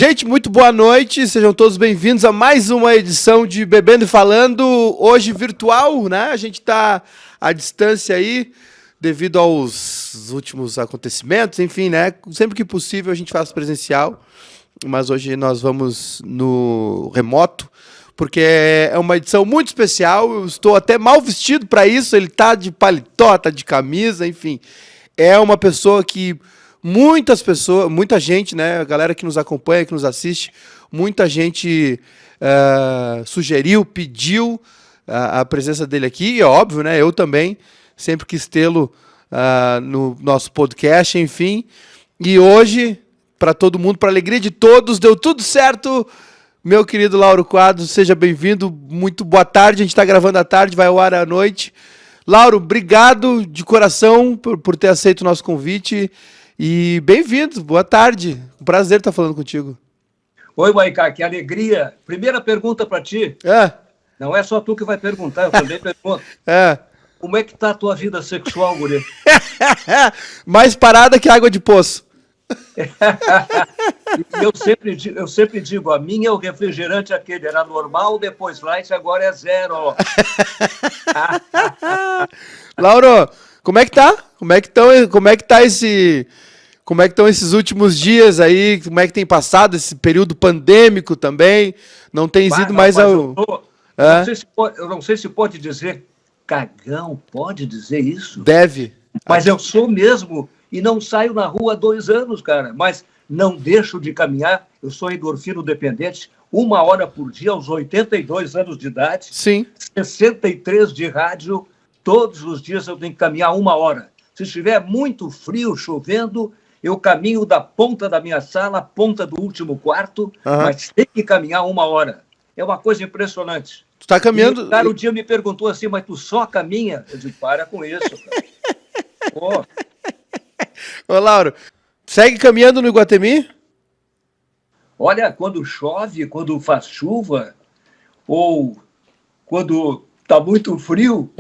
Gente, muito boa noite, sejam todos bem-vindos a mais uma edição de Bebendo e Falando, hoje virtual, né? A gente tá à distância aí, devido aos últimos acontecimentos, enfim, né? Sempre que possível a gente faz presencial, mas hoje nós vamos no remoto, porque é uma edição muito especial, eu estou até mal vestido para isso, ele tá de paletó, tá de camisa, enfim. É uma pessoa que muitas pessoas, muita gente, né, a galera que nos acompanha, que nos assiste, muita gente sugeriu, pediu a presença dele aqui, e é óbvio, né, eu também sempre quis tê-lo no nosso podcast, enfim. E hoje, para todo mundo, para alegria de todos, deu tudo certo. Meu querido Lauro Quadros, seja bem-vindo, muito boa tarde, a gente está gravando à tarde, vai ao ar à noite. Lauro, obrigado de coração por ter aceito o nosso convite e bem-vindo, boa tarde, um prazer estar falando contigo. Oi, Maiká, que alegria. Primeira pergunta para ti. Não é só tu que vai perguntar, eu também pergunto. Como é que tá a tua vida sexual, guri? Mais parada que água de poço. Eu sempre digo, a minha é o refrigerante aquele, era normal, depois light, agora é zero. Lauro, como é que tá? Como é que estão esses últimos dias aí? Como é que tem passado esse período pandêmico também? Não tem sido mais ao... Eu não sei se pode dizer cagão, pode dizer isso? Deve. Mas eu sou mesmo e não saio na rua há 2 anos, cara. Mas não deixo de caminhar. Eu sou endorfino dependente, 1 hora por dia, aos 82 anos de idade. Sim. 63 de rádio, todos os dias eu tenho que caminhar 1 hora. Se estiver muito frio, chovendo, eu caminho da ponta da minha sala à ponta do último quarto, mas tem que caminhar 1 hora. É uma coisa impressionante. Tu tá caminhando... E o cara um dia me perguntou assim, mas tu só caminha? Eu disse, para com isso, cara. Pô. Ô, Lauro, segue caminhando no Iguatemi? Olha, quando chove, quando faz chuva, ou quando tá muito frio,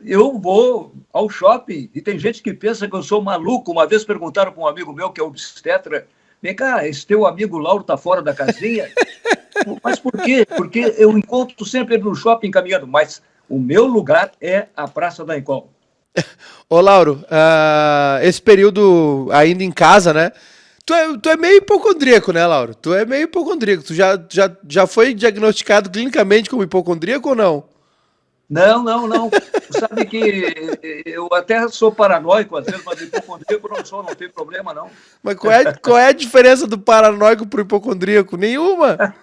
eu vou ao shopping. E tem gente que pensa que eu sou maluco. Uma vez perguntaram para um amigo meu, que é obstetra, vem cá, esse teu amigo Lauro tá fora da casinha? Mas por quê? Porque eu encontro sempre no shopping caminhando, mas o meu lugar é a Praça da Encol. Ô, Lauro, esse período ainda em casa, né? Tu é meio hipocondríaco, né, Lauro? Tu é meio hipocondríaco. Tu já foi diagnosticado clinicamente como hipocondríaco ou não? Não. Tu sabe que eu até sou paranoico, às vezes, mas hipocondríaco não sou, não tem problema, não. Mas qual é a diferença do paranoico pro hipocondríaco? Nenhuma.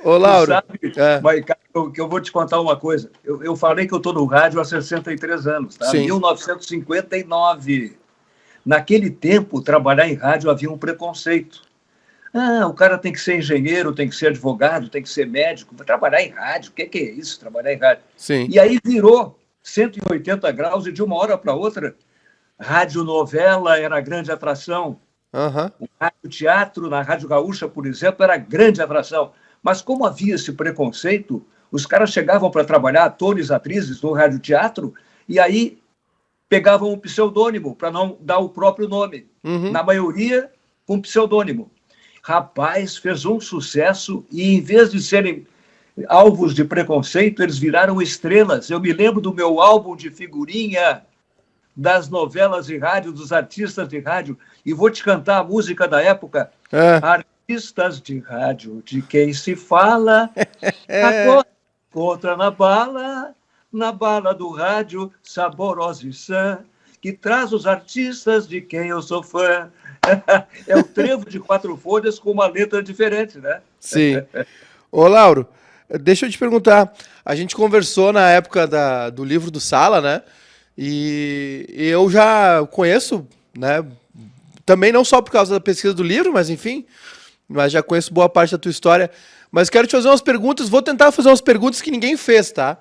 Ô, Lauro. Tu sabe, mas, que eu vou te contar uma coisa. Eu falei que eu estou no rádio há 63 anos, tá? Sim. 1959. Naquele tempo, trabalhar em rádio havia um preconceito. O cara tem que ser engenheiro, tem que ser advogado, tem que ser médico. Trabalhar em rádio, o que é isso, trabalhar em rádio? Sim. E aí virou 180 graus e de uma hora para outra, radionovela era a grande atração. O radioteatro, na Rádio Gaúcha, por exemplo, era a grande atração. Mas como havia esse preconceito, os caras chegavam para trabalhar, atores, atrizes, no radioteatro, e aí pegavam um pseudônimo para não dar o próprio nome. Na maioria, com pseudônimo. Rapaz, fez um sucesso e, em vez de serem alvos de preconceito, eles viraram estrelas. Eu me lembro do meu álbum de figurinha das novelas de rádio, dos artistas de rádio, e vou te cantar a música da época. Artistas de rádio, de quem se fala, agora encontra na bala do rádio, saborosa e sã, que traz os artistas de quem eu sou fã. É o trevo de 4 folhas com uma letra diferente, né? Sim. Ô, Lauro, deixa eu te perguntar. A gente conversou na época do livro do Sala, né? E eu já conheço, né? Também não só por causa da pesquisa do livro, mas enfim, mas já conheço boa parte da tua história. Mas quero te fazer umas perguntas, vou tentar fazer umas perguntas que ninguém fez, tá?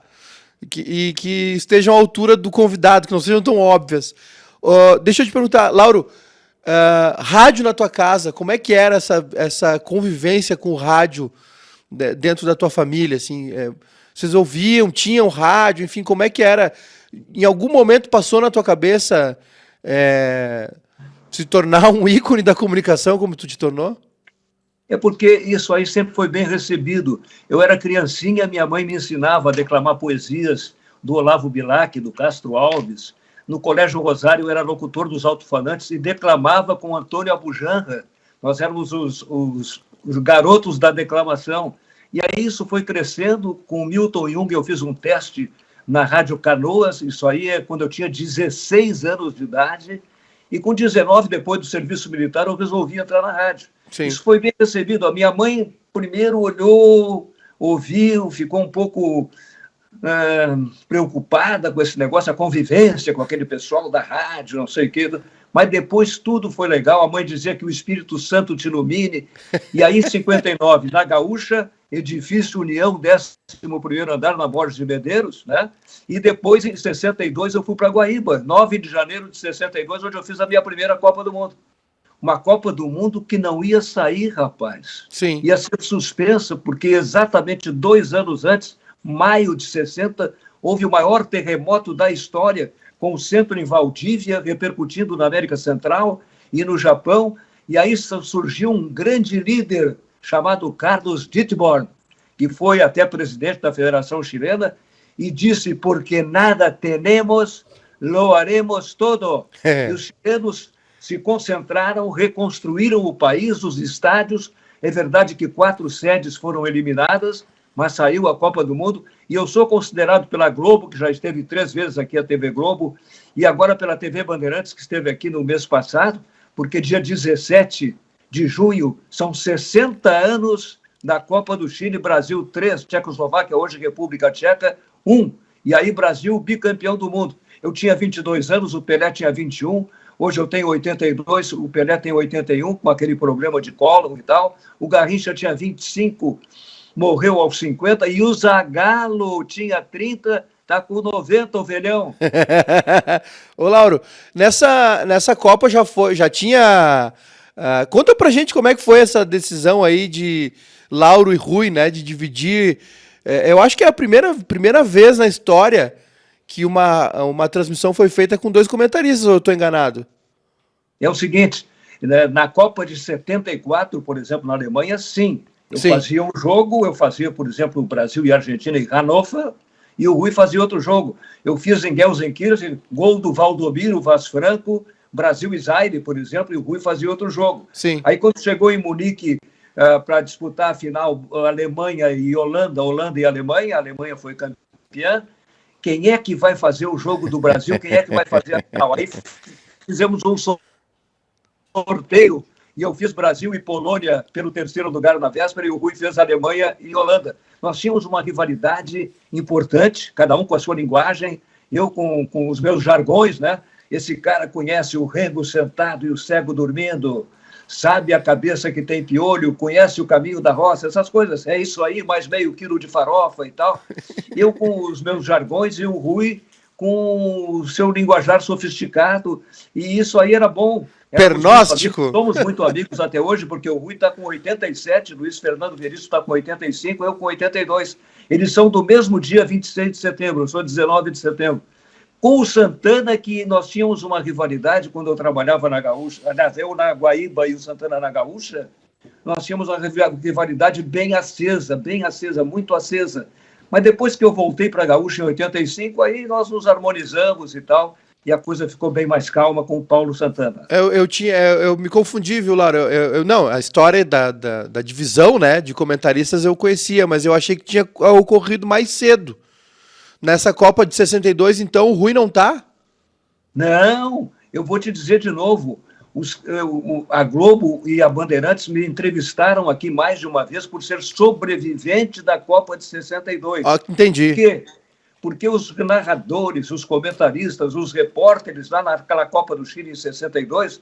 E que estejam à altura do convidado, que não sejam tão óbvias. Deixa eu te perguntar, Lauro, rádio na tua casa, como é que era essa convivência com o rádio dentro da tua família? Assim, vocês ouviam, tinham rádio, enfim, como é que era? Em algum momento passou na tua cabeça Se tornar um ícone da comunicação como tu te tornou? É porque isso aí sempre foi bem recebido. Eu era criancinha, minha mãe me ensinava a declamar poesias do Olavo Bilac, do Castro Alves. No Colégio Rosário, eu era locutor dos alto-falantes e declamava com Antônio Abujanra. Nós éramos os garotos da declamação. E aí isso foi crescendo. Com o Milton Jung, eu fiz um teste na Rádio Canoas. Isso aí é quando eu tinha 16 anos de idade. E com 19, depois do serviço militar, eu resolvi entrar na rádio. Sim. Isso foi bem recebido. A minha mãe primeiro olhou, ouviu, ficou um pouco preocupada com esse negócio, a convivência com aquele pessoal da rádio, não sei o quê. Mas depois tudo foi legal. A mãe dizia que o Espírito Santo te ilumine. E aí, em 59, na Gaúcha, edifício União, 11º andar, na Borges de Medeiros, né? E depois, em 62, eu fui para Guaíba, 9 de janeiro de 62, onde eu fiz a minha primeira Copa do Mundo. Uma Copa do Mundo que não ia sair, rapaz. Sim. Ia ser suspensa, porque exatamente 2 anos antes, maio de 60, houve o maior terremoto da história, com o centro em Valdívia, repercutindo na América Central e no Japão. E aí surgiu um grande líder chamado Carlos Dittborn, que foi até presidente da Federação Chilena, e disse, porque nada temos, lo haremos todo. E os chilenos se concentraram, reconstruíram o país, os estádios. É verdade que 4 sedes foram eliminadas, mas saiu a Copa do Mundo, e eu sou considerado pela Globo, que já esteve 3 vezes aqui, a TV Globo, e agora pela TV Bandeirantes, que esteve aqui no mês passado, porque dia 17 de junho são 60 anos da Copa do Chile, Brasil 3, Tchecoslováquia, hoje República Tcheca 1, e aí Brasil bicampeão do mundo. Eu tinha 22 anos, o Pelé tinha 21, hoje eu tenho 82, o Pelé tem 81, com aquele problema de cólon e tal, o Garrincha tinha 25, morreu aos 50, e o Zagallo tinha 30, tá com 90, ovelhão. Ô, Lauro, nessa Copa já tinha... conta pra gente como é que foi essa decisão aí de Lauro e Rui, né, de dividir... eu acho que é a primeira vez na história que uma transmissão foi feita com 2 comentaristas, ou eu tô enganado? É o seguinte, na Copa de 74, por exemplo, na Alemanha, sim. Sim. Fazia um jogo, eu fazia, por exemplo, Brasil e Argentina em Hannover, e o Rui fazia outro jogo. Eu fiz em Gelsenkirchen, gol do Valdomiro Vaz Franco, Brasil e Zaire, por exemplo, e o Rui fazia outro jogo. Sim. Aí, quando chegou em Munique para disputar a final Alemanha e Holanda e Alemanha, a Alemanha foi campeã. Quem é que vai fazer o jogo do Brasil? Quem é que vai fazer a final? Aí fizemos um sorteio, e eu fiz Brasil e Polônia pelo 3º lugar na véspera, e o Rui fez Alemanha e Holanda. Nós tínhamos uma rivalidade importante, cada um com a sua linguagem, eu com os meus jargões, né? Esse cara conhece o rengo sentado e o cego dormindo, sabe a cabeça que tem piolho, conhece o caminho da roça, essas coisas. É isso aí, mais meio quilo de farofa e tal. Eu com os meus jargões e o Rui com o seu linguajar sofisticado, e isso aí era bom. Pernóstico. Somos muito amigos até hoje, porque o Rui está com 87, Luiz Fernando Veríssimo está com 85, eu com 82. Eles são do mesmo dia, 26 de setembro, eu sou 19 de setembro. Com o Santana, que nós tínhamos uma rivalidade quando eu trabalhava na Gaúcha, eu na Guaíba e o Santana na Gaúcha, nós tínhamos uma rivalidade bem acesa, muito acesa. Mas depois que eu voltei para a Gaúcha em 85, aí nós nos harmonizamos e tal, e a coisa ficou bem mais calma com o Paulo Santana. Eu me confundi, viu, Laura? Não, a história da divisão, né, de comentaristas eu conhecia, mas eu achei que tinha ocorrido mais cedo. Nessa Copa de 62, então, o Rui não tá? Não, eu vou te dizer de novo, a Globo e a Bandeirantes me entrevistaram aqui mais de uma vez por ser sobrevivente da Copa de 62. Entendi. Por quê? Porque os narradores, os comentaristas, os repórteres lá naquela Copa do Chile em 62,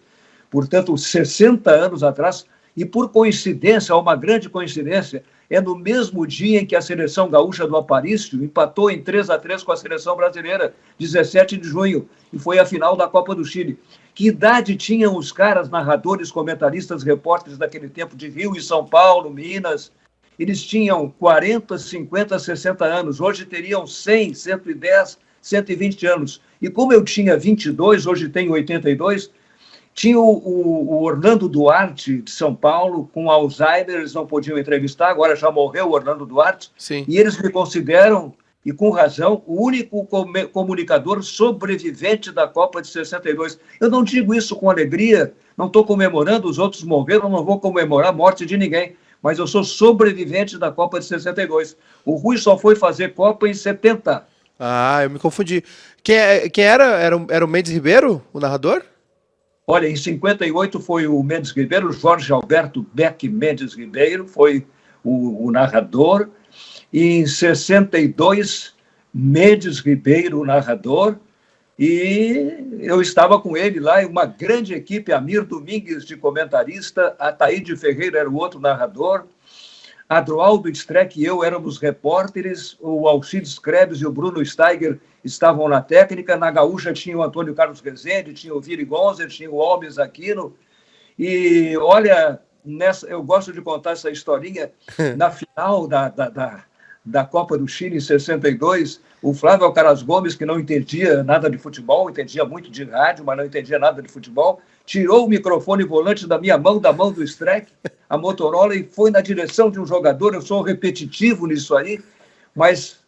portanto, 60 anos atrás, e por coincidência, uma grande coincidência, é no mesmo dia em que a seleção gaúcha do Aparício empatou em 3-3 com a seleção brasileira, 17 de junho, e foi a final da Copa do Chile. Que idade tinham os caras, narradores, comentaristas, repórteres daquele tempo de Rio e São Paulo, Minas? Eles tinham 40, 50, 60 anos, hoje teriam 100, 110, 120 anos. E como eu tinha 22, hoje tenho 82, Tinha o Orlando Duarte, de São Paulo, com Alzheimer, eles não podiam entrevistar, agora já morreu o Orlando Duarte, Sim. E eles me consideram, e com razão, o único comunicador sobrevivente da Copa de 62. Eu não digo isso com alegria, não estou comemorando, os outros morreram, não vou comemorar a morte de ninguém, mas eu sou sobrevivente da Copa de 62. O Rui só foi fazer Copa em 70. Ah, eu me confundi. Quem era? Era o Mendes Ribeiro, o narrador? Olha, em 58 foi o Mendes Ribeiro, Jorge Alberto Beck Mendes Ribeiro, foi o narrador. E em 62, Mendes Ribeiro, o narrador. E eu estava com ele lá, uma grande equipe, Amir Domingues de comentarista, Ataíde Ferreira era o outro narrador, Adroaldo Streck e eu éramos repórteres, o Alcides Krebs e o Bruno Steiger estavam na técnica, na Gaúcha tinha o Antônio Carlos Rezende, tinha o Viri Gonzer, tinha o Alves Aquino, e olha, eu gosto de contar essa historinha, na final da Copa do Chile em 62, o Flávio Caras Gomes, que não entendia nada de futebol, entendia muito de rádio, mas não entendia nada de futebol, tirou o microfone volante da mão do Streck, a Motorola, e foi na direção de um jogador. Eu sou repetitivo nisso aí, mas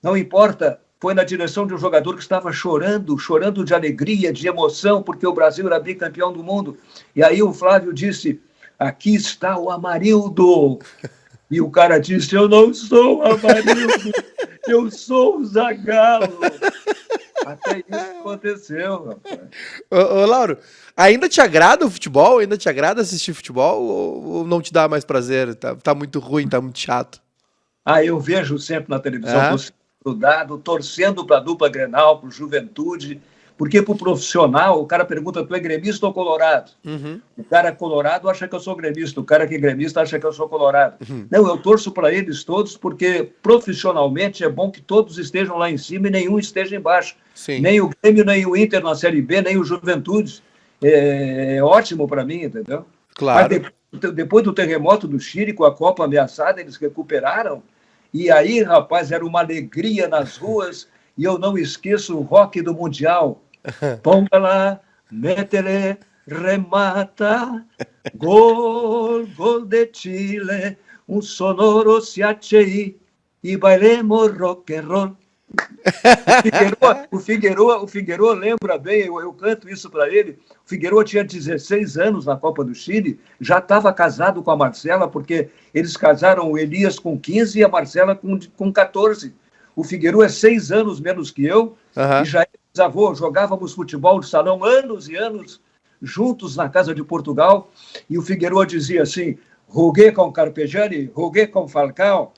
não importa, foi na direção de um jogador que estava chorando de alegria, de emoção, porque o Brasil era bicampeão do mundo. E aí o Flávio disse, aqui está o Amarildo. E o cara disse, eu não sou o Amarildo, eu sou o Zagallo. Até isso aconteceu, rapaz. Ô, Lauro, ainda te agrada o futebol? Ainda te agrada assistir futebol? Ou não te dá mais prazer? Tá muito ruim, tá muito chato? Eu vejo sempre na televisão, torcendo para a dupla Grenal, para o Juventude, porque para o profissional, o cara pergunta, tu é gremista ou colorado? Uhum. O cara colorado acha que eu sou gremista, o cara que é gremista acha que eu sou colorado. Uhum. Não, eu torço para eles todos, porque profissionalmente é bom que todos estejam lá em cima e nenhum esteja embaixo. Sim. Nem o Grêmio, nem o Inter na Série B, nem o Juventude. É ótimo para mim, entendeu? Claro. Mas depois do terremoto do Chile, com a Copa ameaçada, eles recuperaram. E aí, rapaz, era uma alegria nas ruas. E eu não esqueço o rock do Mundial. Ponga lá, métele, remata, gol de Chile, um sonoro siachei e bailemos rock and roll. O Figueroa lembra bem, eu canto isso para ele. O Figueroa tinha 16 anos na Copa do Chile, já estava casado com a Marcela, porque eles casaram o Elias com 15 e a Marcela com 14. O Figueroa é 6 anos menos que eu, e já avô, jogávamos futebol de salão anos e anos juntos na casa de Portugal, e o Figueroa dizia assim, joguei com Carpegiani, joguei com Falcao,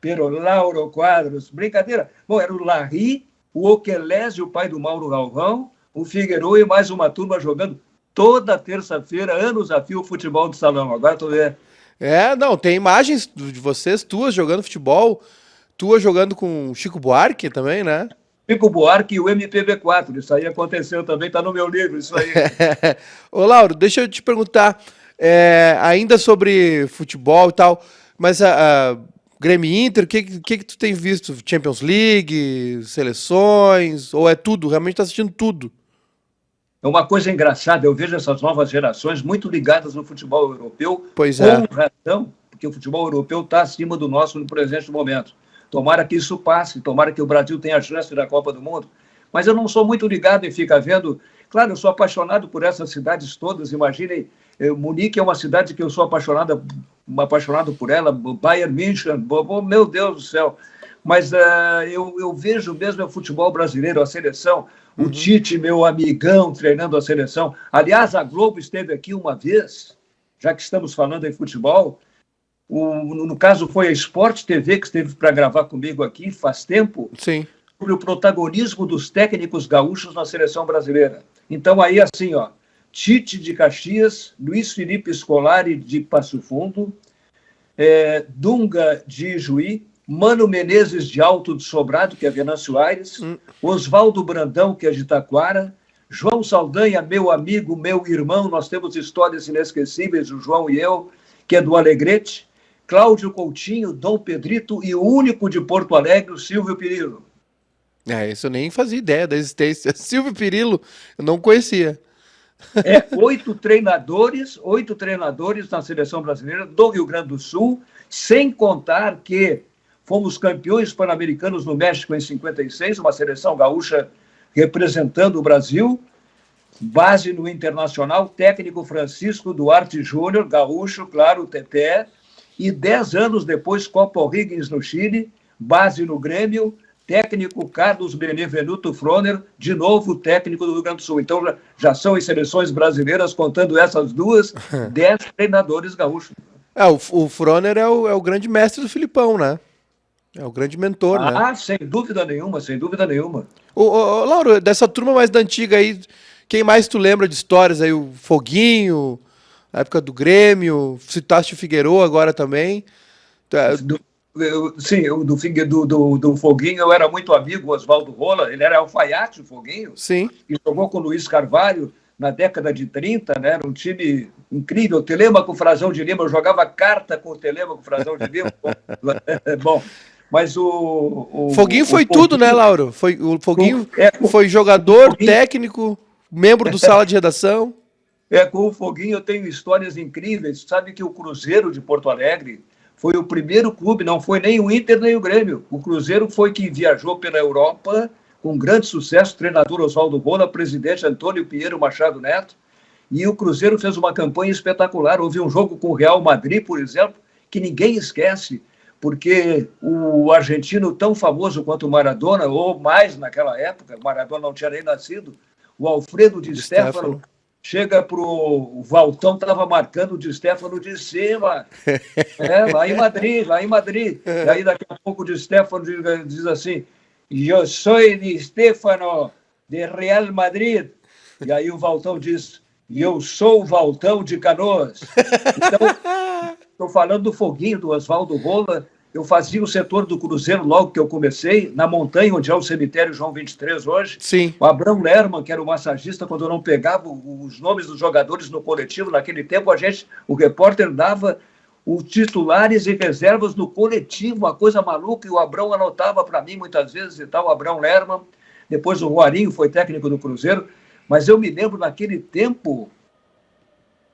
pero Lauro Quadros, brincadeira. Bom, era o Larry, o Oquelésio, o pai do Mauro Galvão, o Figueroa e mais uma turma jogando toda terça-feira, anos a fio, futebol de salão. Agora tu vê. Não, tem imagens de vocês, tuas jogando futebol, tua jogando com Chico Buarque também, né? Chico Buarque e o MPB4, isso aí aconteceu também, tá no meu livro, isso aí. Ô, Lauro, deixa eu te perguntar, ainda sobre futebol e tal, mas Grêmio Inter, o que tu tem visto? Champions League, seleções, ou é tudo? Realmente tá assistindo tudo? É uma coisa engraçada, eu vejo essas novas gerações muito ligadas no futebol europeu, pois com razão, porque o futebol europeu está acima do nosso no presente momento. Tomara que isso passe, tomara que o Brasil tenha a chance da Copa do Mundo. Mas eu não sou muito ligado em ficar vendo. Claro, eu sou apaixonado por essas cidades todas. Imaginem, Munique é uma cidade que eu sou apaixonado por ela, Bayern München, meu Deus do céu. Mas eu vejo mesmo o futebol brasileiro, a seleção, o Tite, meu amigão, treinando a seleção. Aliás, a Globo esteve aqui uma vez, já que estamos falando em futebol. No caso, foi a Sport TV que esteve para gravar comigo aqui faz tempo. Sim. Sobre o protagonismo dos técnicos gaúchos na seleção brasileira. Então, aí, assim, ó, Tite de Caxias, Luiz Felipe Scolari de Passo Fundo, Dunga de Ijuí, Mano Menezes de Alto de Sobrado, que é Venâncio Aires, Oswaldo Brandão, que é de Taquara, João Saldanha, meu amigo, meu irmão, nós temos histórias inesquecíveis, o João e eu, que é do Alegrete, Cláudio Coutinho, Dom Pedrito e o único de Porto Alegre, o Silvio Pirillo. Isso eu nem fazia ideia da existência. Silvio Pirillo, eu não conhecia. 8 treinadores na seleção brasileira do Rio Grande do Sul, sem contar que fomos campeões pan-americanos no México em 56, uma seleção gaúcha representando o Brasil, base no Internacional, técnico Francisco Duarte Júnior, gaúcho, claro, Teté, e 10 anos depois, Copa O'Higgins no Chile, base no Grêmio, técnico Carlos Benevenuto Froner, de novo técnico do Rio Grande do Sul. Então, já são as seleções brasileiras, contando essas duas, 10 treinadores gaúchos. O Froner é o grande mestre do Filipão, né? É o grande mentor, né? Ah, sem dúvida nenhuma, sem dúvida nenhuma. Lauro, dessa turma mais da antiga aí, quem mais tu lembra de histórias aí? O Foguinho, na época do Grêmio, citaste o Figueroa agora também. Do Foguinho, eu era muito amigo, o Oswaldo Rola, ele era alfaiate, o Foguinho. Sim. E jogou com o Luiz Carvalho na década de 30, né? Era um time incrível. O Telêmaco Frazão de Lima, eu jogava carta com o Telêmaco Frazão de Lima. Bom, mas o Foguinho foi tudo, né, Lauro? O Foguinho foi jogador, técnico, membro do sala de redação. Com o Foguinho eu tenho histórias incríveis. Sabe que o Cruzeiro de Porto Alegre foi o primeiro clube, não foi nem o Inter nem o Grêmio. O Cruzeiro foi que viajou pela Europa com grande sucesso, treinador Oswaldo Rola, presidente Antônio Pinheiro Machado Neto, e o Cruzeiro fez uma campanha espetacular. Houve um jogo com o Real Madrid, por exemplo, que ninguém esquece, porque o argentino tão famoso quanto o Maradona, ou mais naquela época, o Maradona não tinha nem nascido, o Alfredo Di Stéfano chega para o Valtão, estava marcando o Di Stéfano de cima, lá em Madrid. E aí daqui a pouco o Di Stéfano diz assim, eu sou Di Stéfano de Real Madrid. E aí o Valtão diz, eu sou o Valtão de Canoas. Então, estou falando do Foguinho, do Oswaldo Rola. Eu fazia o setor do Cruzeiro logo que eu comecei, na montanha, onde é o cemitério João 23 hoje. Sim. O Abrão Lerman, que era o massagista, quando eu não pegava os nomes dos jogadores no coletivo, naquele tempo o repórter dava os titulares e reservas no coletivo, uma coisa maluca, e o Abrão anotava para mim muitas vezes e tal, o Abrão Lerman. Depois o Roarinho foi técnico do Cruzeiro. Mas eu me lembro naquele tempo,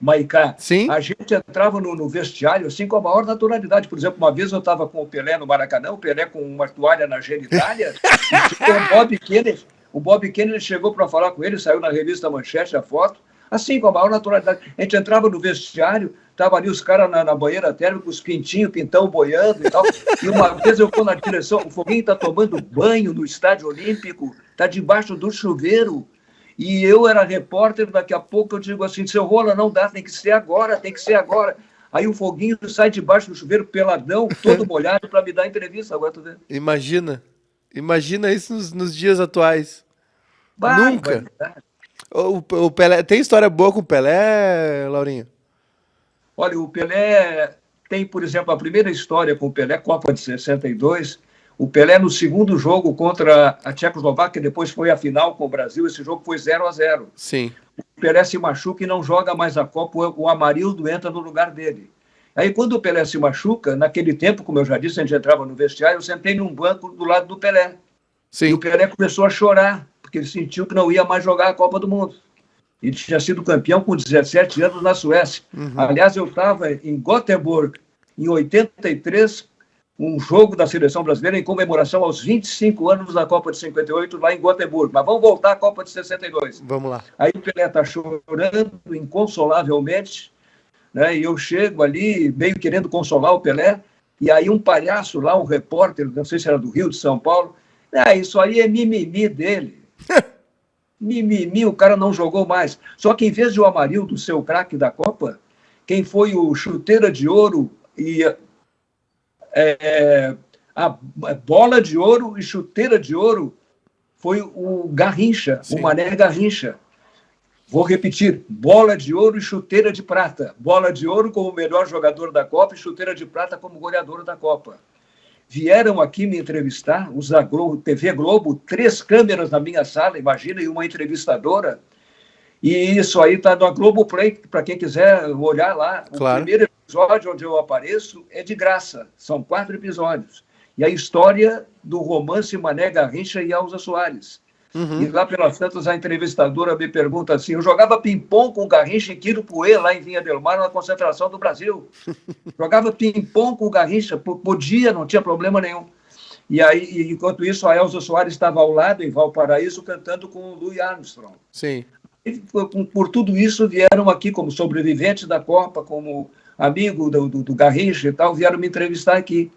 Maicá, sim, a gente entrava no vestiário assim com a maior naturalidade. Por exemplo, uma vez eu estava com o Pelé no Maracanã, o Pelé com uma toalha na genitália, e o Bob Kennedy chegou para falar com ele, saiu na revista Manchete a foto, assim, com a maior naturalidade. A gente entrava no vestiário, estavam ali os caras na banheira térmica, os pintinhos, pintão boiando e tal. E uma vez eu fui na direção, o Foguinho está tomando banho no Estádio Olímpico, está debaixo do chuveiro. E eu era repórter, daqui a pouco eu digo assim, seu Rola, não dá, tem que ser agora. Aí o Foguinho sai debaixo do chuveiro, peladão, todo molhado, para me dar entrevista. Agora tu vê. Imagina isso nos dias atuais. Nunca. O Pelé, tem história boa com o Pelé, Laurinho? Olha, o Pelé tem, por exemplo, a primeira história com o Pelé, Copa de 62, o Pelé no segundo jogo contra a Tchecoslováquia, depois foi a final com o Brasil, esse jogo foi 0-0. Sim. O Pelé se machuca e não joga mais a Copa, o Amarildo entra no lugar dele. Aí quando o Pelé se machuca, naquele tempo, como eu já disse, a gente entrava no vestiário, eu sentei num banco do lado do Pelé. Sim. E o Pelé começou a chorar, porque ele sentiu que não ia mais jogar a Copa do Mundo. Ele tinha sido campeão com 17 anos na Suécia. Uhum. Aliás, eu estava em Göteborg, em 83, um jogo da seleção brasileira em comemoração aos 25 anos da Copa de 58, lá em Göteborg. Mas vamos voltar à Copa de 62. Vamos lá. Aí o Pelé está chorando inconsolavelmente, né? E eu chego ali, meio querendo consolar o Pelé, e aí um palhaço lá, um repórter, não sei se era do Rio, de São Paulo, isso aí é mimimi dele. Mimimi, o cara não jogou mais. Só que em vez de o Amarildo ser o craque da Copa, quem foi o chuteira de ouro e a bola de ouro e chuteira de ouro foi o Garrincha, Sim. O Mané Garrincha. Vou repetir, bola de ouro e chuteira de prata. Bola de ouro como o melhor jogador da Copa e chuteira de prata como goleador da Copa. Vieram aqui me entrevistar, os da Globo, TV Globo, 3 câmeras na minha sala, imagina, e uma entrevistadora. E isso aí está no Globoplay, para quem quiser olhar lá. Claro. O primeiro episódio onde eu apareço é de graça, são 4 episódios. E a história do romance Mané Garrincha e Elza Soares. E lá pelas tantas, a entrevistadora me pergunta assim, eu jogava ping-pong com o Garrincha em Quirupuê, lá em Vinha del Mar, na concentração do Brasil. Jogava ping-pong com o Garrincha, podia, não tinha problema nenhum. E aí, enquanto isso, a Elza Soares estava ao lado, em Valparaíso, cantando com o Louis Armstrong. Sim. E, por tudo isso, vieram aqui como sobreviventes da Copa, como amigo do Garrincha e tal, vieram me entrevistar aqui.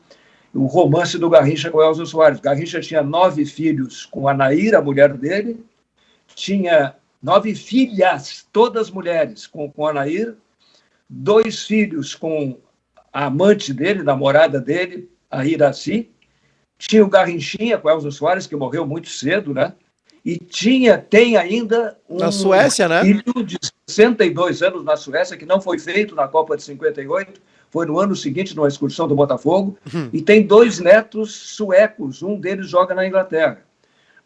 O romance do Garrincha com o Elza Soares. Garrincha tinha 9 filhos com a Nair, a mulher dele, tinha 9 filhas, todas mulheres, com a Nair, 2 filhos com a amante dele, namorada dele, a Iraci, tinha o Garrinchinha com o Elza Soares, que morreu muito cedo, né? E tem ainda na Suécia, né? Filho de 62 anos na Suécia, que não foi feito na Copa de 58, foi no ano seguinte, numa excursão do Botafogo, e tem 2 netos suecos, um deles joga na Inglaterra.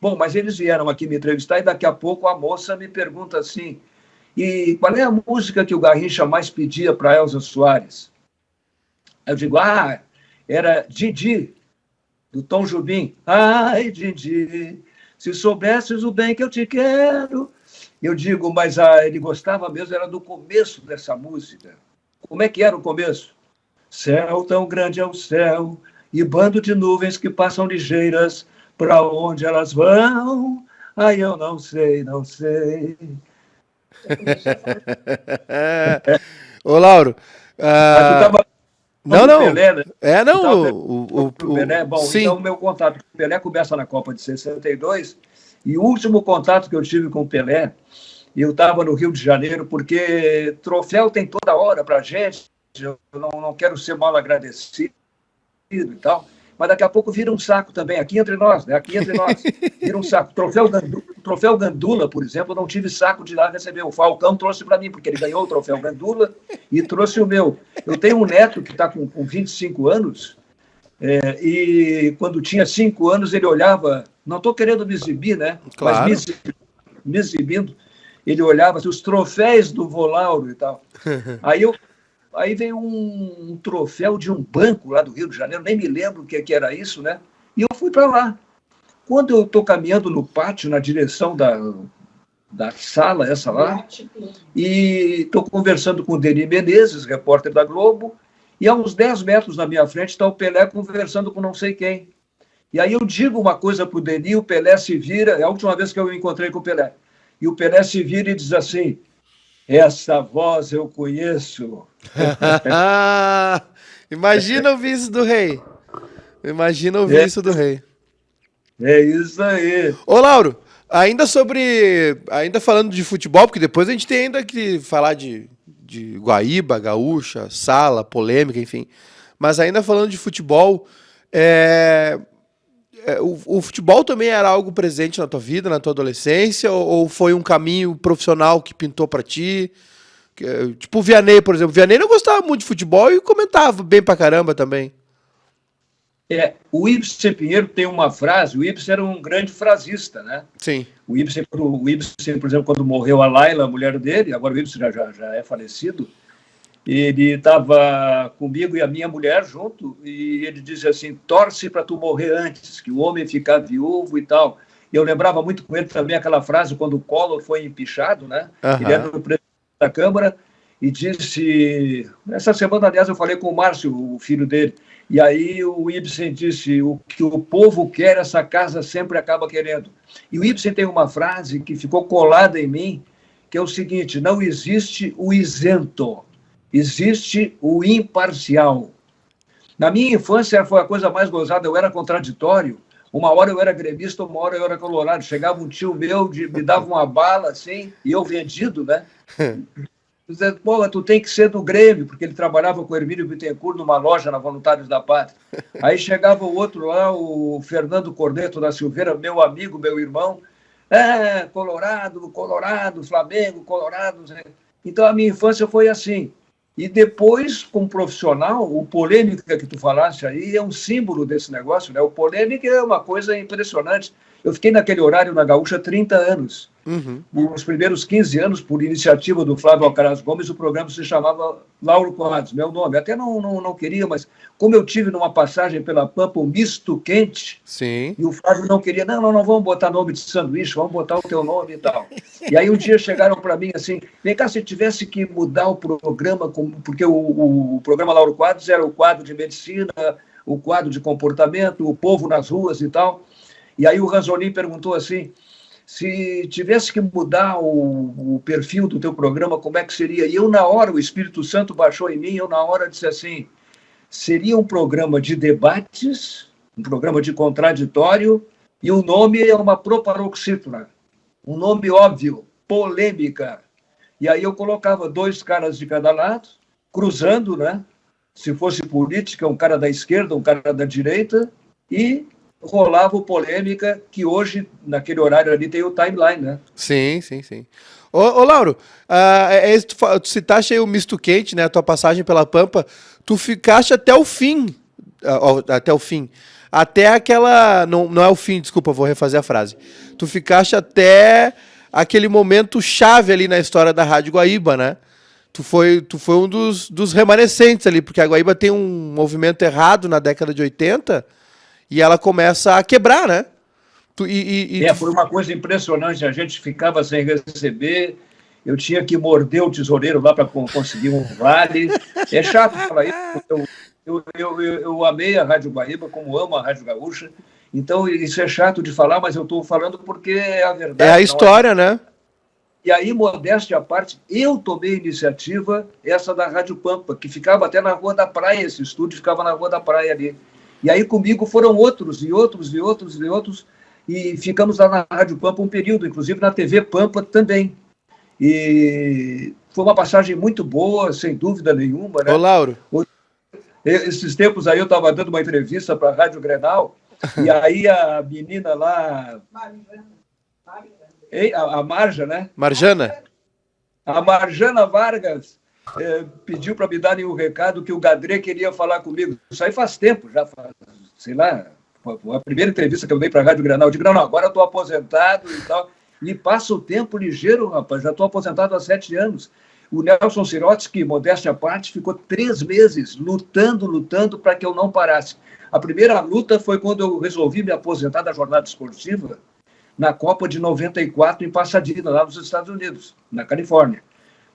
Bom, mas eles vieram aqui me entrevistar e daqui a pouco a moça me pergunta assim, e qual é a música que o Garrincha mais pedia para Elza Soares? Eu digo, era Didi, do Tom Jobim. Ai, Didi, se soubesses o bem que eu te quero. Eu digo, mas ele gostava mesmo, era do começo dessa música. Como é que era o começo? Céu tão grande é o céu, e bando de nuvens que passam ligeiras, para onde elas vão? Ai, eu não sei, não sei. Ô, Lauro. Não. Pelé, né? O Pelé. Bom, sim. Então o meu contato com o Pelé começa na Copa de 62, e o último contato que eu tive com o Pelé, eu estava no Rio de Janeiro, porque troféu tem toda hora para a gente, eu não quero ser mal agradecido e tal, mas daqui a pouco vira um saco também, aqui entre nós, né? Aqui entre nós, vira um saco. Troféu Gandula, por exemplo, eu não tive saco de lá receber. O Falcão trouxe para mim, porque ele ganhou o troféu Gandula e trouxe o meu. Eu tenho um neto que está com 25 anos, e quando tinha 5 anos ele olhava, não estou querendo me exibir, né? Claro. Mas me exibindo, ele olhava assim, os troféus do Volauro e tal. Aí veio um troféu de um banco lá do Rio de Janeiro, nem me lembro o que era isso, né? E eu fui para lá. Quando eu estou caminhando no pátio, na direção da sala, essa lá, e estou conversando com o Denis Menezes, repórter da Globo, e a uns 10 metros na minha frente está o Pelé conversando com não sei quem. E aí eu digo uma coisa para o Denis, o Pelé se vira, é a última vez que eu encontrei com o Pelé, e o Pelé se vira e diz assim, essa voz eu conheço. Imagina o vice do rei. Imagina o vice do rei. É isso aí. Ô, Lauro, ainda falando de futebol, porque depois a gente tem ainda que falar de Guaíba, Gaúcha, Sala, polêmica, enfim. Mas ainda falando de futebol, o futebol também era algo presente na tua vida, na tua adolescência, ou foi um caminho profissional que pintou pra ti? Tipo o Vianney, por exemplo. O Vianney não gostava muito de futebol e comentava bem pra caramba também. O Ibsen Pinheiro tem uma frase, o Ibsen era um grande frasista, né? Sim. O Ibsen, por exemplo, quando morreu a Laila, a mulher dele, agora o Ibsen já é falecido, ele estava comigo e a minha mulher junto, e ele dizia assim, torce para tu morrer antes, que o homem ficar viúvo e tal. E eu lembrava muito com ele também aquela frase, quando o Collor foi empichado, né? Uhum. Ele era o presidente da Câmara, e disse... Essa semana, aliás, eu falei com o Márcio, o filho dele, e aí o Ibsen disse, o que o povo quer, essa casa sempre acaba querendo. E o Ibsen tem uma frase que ficou colada em mim, que é o seguinte, não existe o isento, existe o imparcial. Na minha infância foi a coisa mais gozada, eu era contraditório, uma hora eu era gremista, uma hora eu era colorado, chegava um tio meu, me dava uma bala assim, e eu vendido, né? Dizendo, pô, tu tem que ser do Grêmio, porque ele trabalhava com o Hermínio Bittencourt numa loja na Voluntários da Pátria. Aí chegava o outro lá, o Fernando Corneto da Silveira, meu amigo, meu irmão, Colorado, Flamengo, Colorado. Então a minha infância foi assim. E depois, como profissional, o Polêmica que tu falaste aí é um símbolo desse negócio, né? O Polêmica é uma coisa impressionante. Eu fiquei naquele horário na Gaúcha 30 anos. Os primeiros 15 anos, por iniciativa do Flávio Alcaraz Gomes, o programa se chamava Lauro Quadros, meu nome. Até não queria, mas como eu tive numa passagem pela Pampa um misto quente, sim, e o Flávio não queria, não, vamos botar nome de sanduíche, vamos botar o teu nome e tal. E aí um dia chegaram para mim assim, vem cá, se tivesse que mudar o programa, porque o programa Lauro Quadros era o quadro de medicina, o quadro de comportamento, o povo nas ruas e tal. E aí o Ranzolin perguntou assim, se tivesse que mudar o perfil do teu programa, como é que seria? E eu, na hora, o Espírito Santo baixou em mim, eu, na hora, disse assim, seria um programa de debates, um programa de contraditório, e o nome é uma proparoxítona, um nome óbvio, polêmica. E aí eu colocava 2 caras de cada lado, cruzando, né? Se fosse política, um cara da esquerda, um cara da direita, e rolava o polêmica, que hoje, naquele horário ali, tem o timeline, né? Sim. Ô Lauro, tu citaste aí o misto quente, né? A tua passagem pela Pampa, tu ficaste até o fim. Até aquela... Não é o fim, desculpa, vou refazer a frase. Tu ficaste até aquele momento chave ali na história da Rádio Guaíba, né? Tu foi um dos remanescentes ali, porque a Guaíba tem um movimento errado na década de 80 e ela começa a quebrar, né? Foi uma coisa impressionante, a gente ficava sem receber, eu tinha que morder o tesoureiro lá para conseguir um vale. É chato falar isso, eu amei a Rádio Guaíba, como amo a Rádio Gaúcha, então isso é chato de falar, mas eu estou falando porque é a verdade. É a história, né? E aí, modéstia à parte, eu tomei a iniciativa, essa da Rádio Pampa, que ficava até na Rua da Praia, esse estúdio ficava na Rua da Praia ali. E aí comigo foram outros, e ficamos lá na Rádio Pampa um período, inclusive na TV Pampa também. E foi uma passagem muito boa, sem dúvida nenhuma, né? Ô, Lauro. Esses tempos aí eu estava dando uma entrevista para a Rádio Grenal, e aí a menina lá... A Marja, né? Marjana? A Marjana Vargas pediu para me darem um recado que o Gadré queria falar comigo. Isso aí faz tempo, já faz, sei lá, a primeira entrevista que eu dei para a Rádio Grenal, eu digo, não, agora eu estou aposentado e tal. E passa o tempo ligeiro, rapaz, já estou aposentado há 7 anos. O Nelson Sirotsky, modéstia à parte, ficou 3 meses lutando para que eu não parasse. A primeira luta foi quando eu resolvi me aposentar da jornada esportiva, na Copa de 94 em Pasadena, lá nos Estados Unidos, na Califórnia.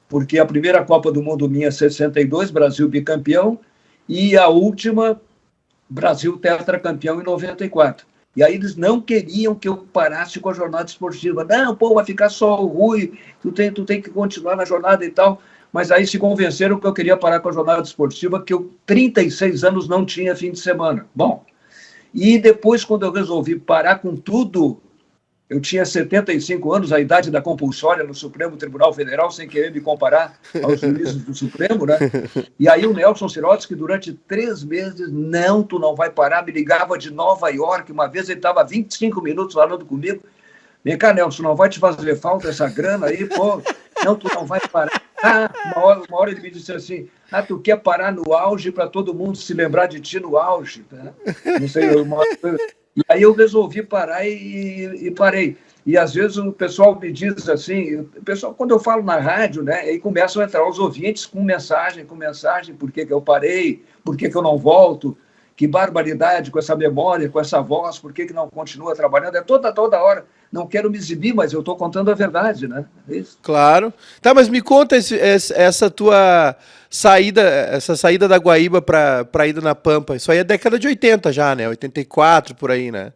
Porque a primeira Copa do Mundo minha, 62, Brasil bicampeão, e a última, Brasil tetracampeão em 94. E aí eles não queriam que eu parasse com a jornada esportiva. Não, pô, vai ficar só o Rui, tu tem que continuar na jornada e tal. Mas aí se convenceram que eu queria parar com a jornada esportiva, que eu, 36 anos, não tinha fim de semana. Bom, e depois, quando eu resolvi parar com tudo, eu tinha 75 anos, a idade da compulsória no Supremo Tribunal Federal, sem querer me comparar aos juízes do Supremo, né? E aí o Nelson Sirotsky, durante 3 meses, não, tu não vai parar, me ligava de Nova York, uma vez ele estava 25 minutos falando comigo, vem cá, Nelson, não vai te fazer falta essa grana aí, pô? Não, tu não vai parar. Uma hora ele me disse assim, tu quer parar no auge para todo mundo se lembrar de ti no auge, tá? Não sei, E aí eu resolvi parar e parei. E às vezes o pessoal me diz assim, quando eu falo na rádio, né, aí começam a entrar os ouvintes com mensagem, por que eu parei, por que eu não volto, que barbaridade com essa memória, com essa voz, por que não continua trabalhando? É toda hora. Não quero me exibir, mas eu estou contando a verdade, né? É isso. Claro. Tá, mas me conta essa tua saída da Guaíba para ir na Pampa. Isso aí é década de 80 já, né? 84, por aí, né?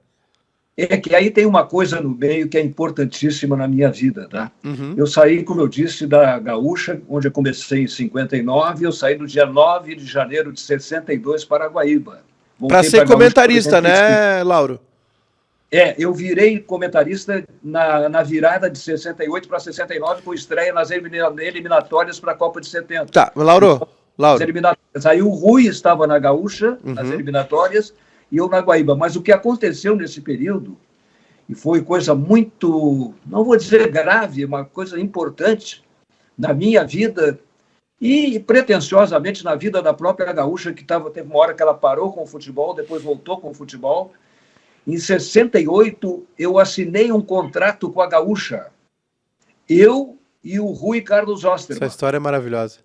É que aí tem uma coisa no meio que é importantíssima na minha vida, tá? Uhum. Eu saí, como eu disse, da Gaúcha, onde eu comecei em 59, eu saí no dia 9 de janeiro de 62 para a Guaíba. Para ser comentarista, né, Lauro? Eu virei comentarista na virada de 68 para 69, com estreia nas eliminatórias para a Copa de 70. Tá, Lauro. Aí o Rui estava na Gaúcha, nas eliminatórias, e eu na Guaíba. Mas o que aconteceu nesse período, e foi coisa muito, não vou dizer grave, uma coisa importante na minha vida, e pretensiosamente na vida da própria Gaúcha, que teve uma hora que ela parou com o futebol, depois voltou com o futebol. Em 68, eu assinei um contrato com a Gaúcha. eu e o Rui Carlos Osterman. Essa história é maravilhosa.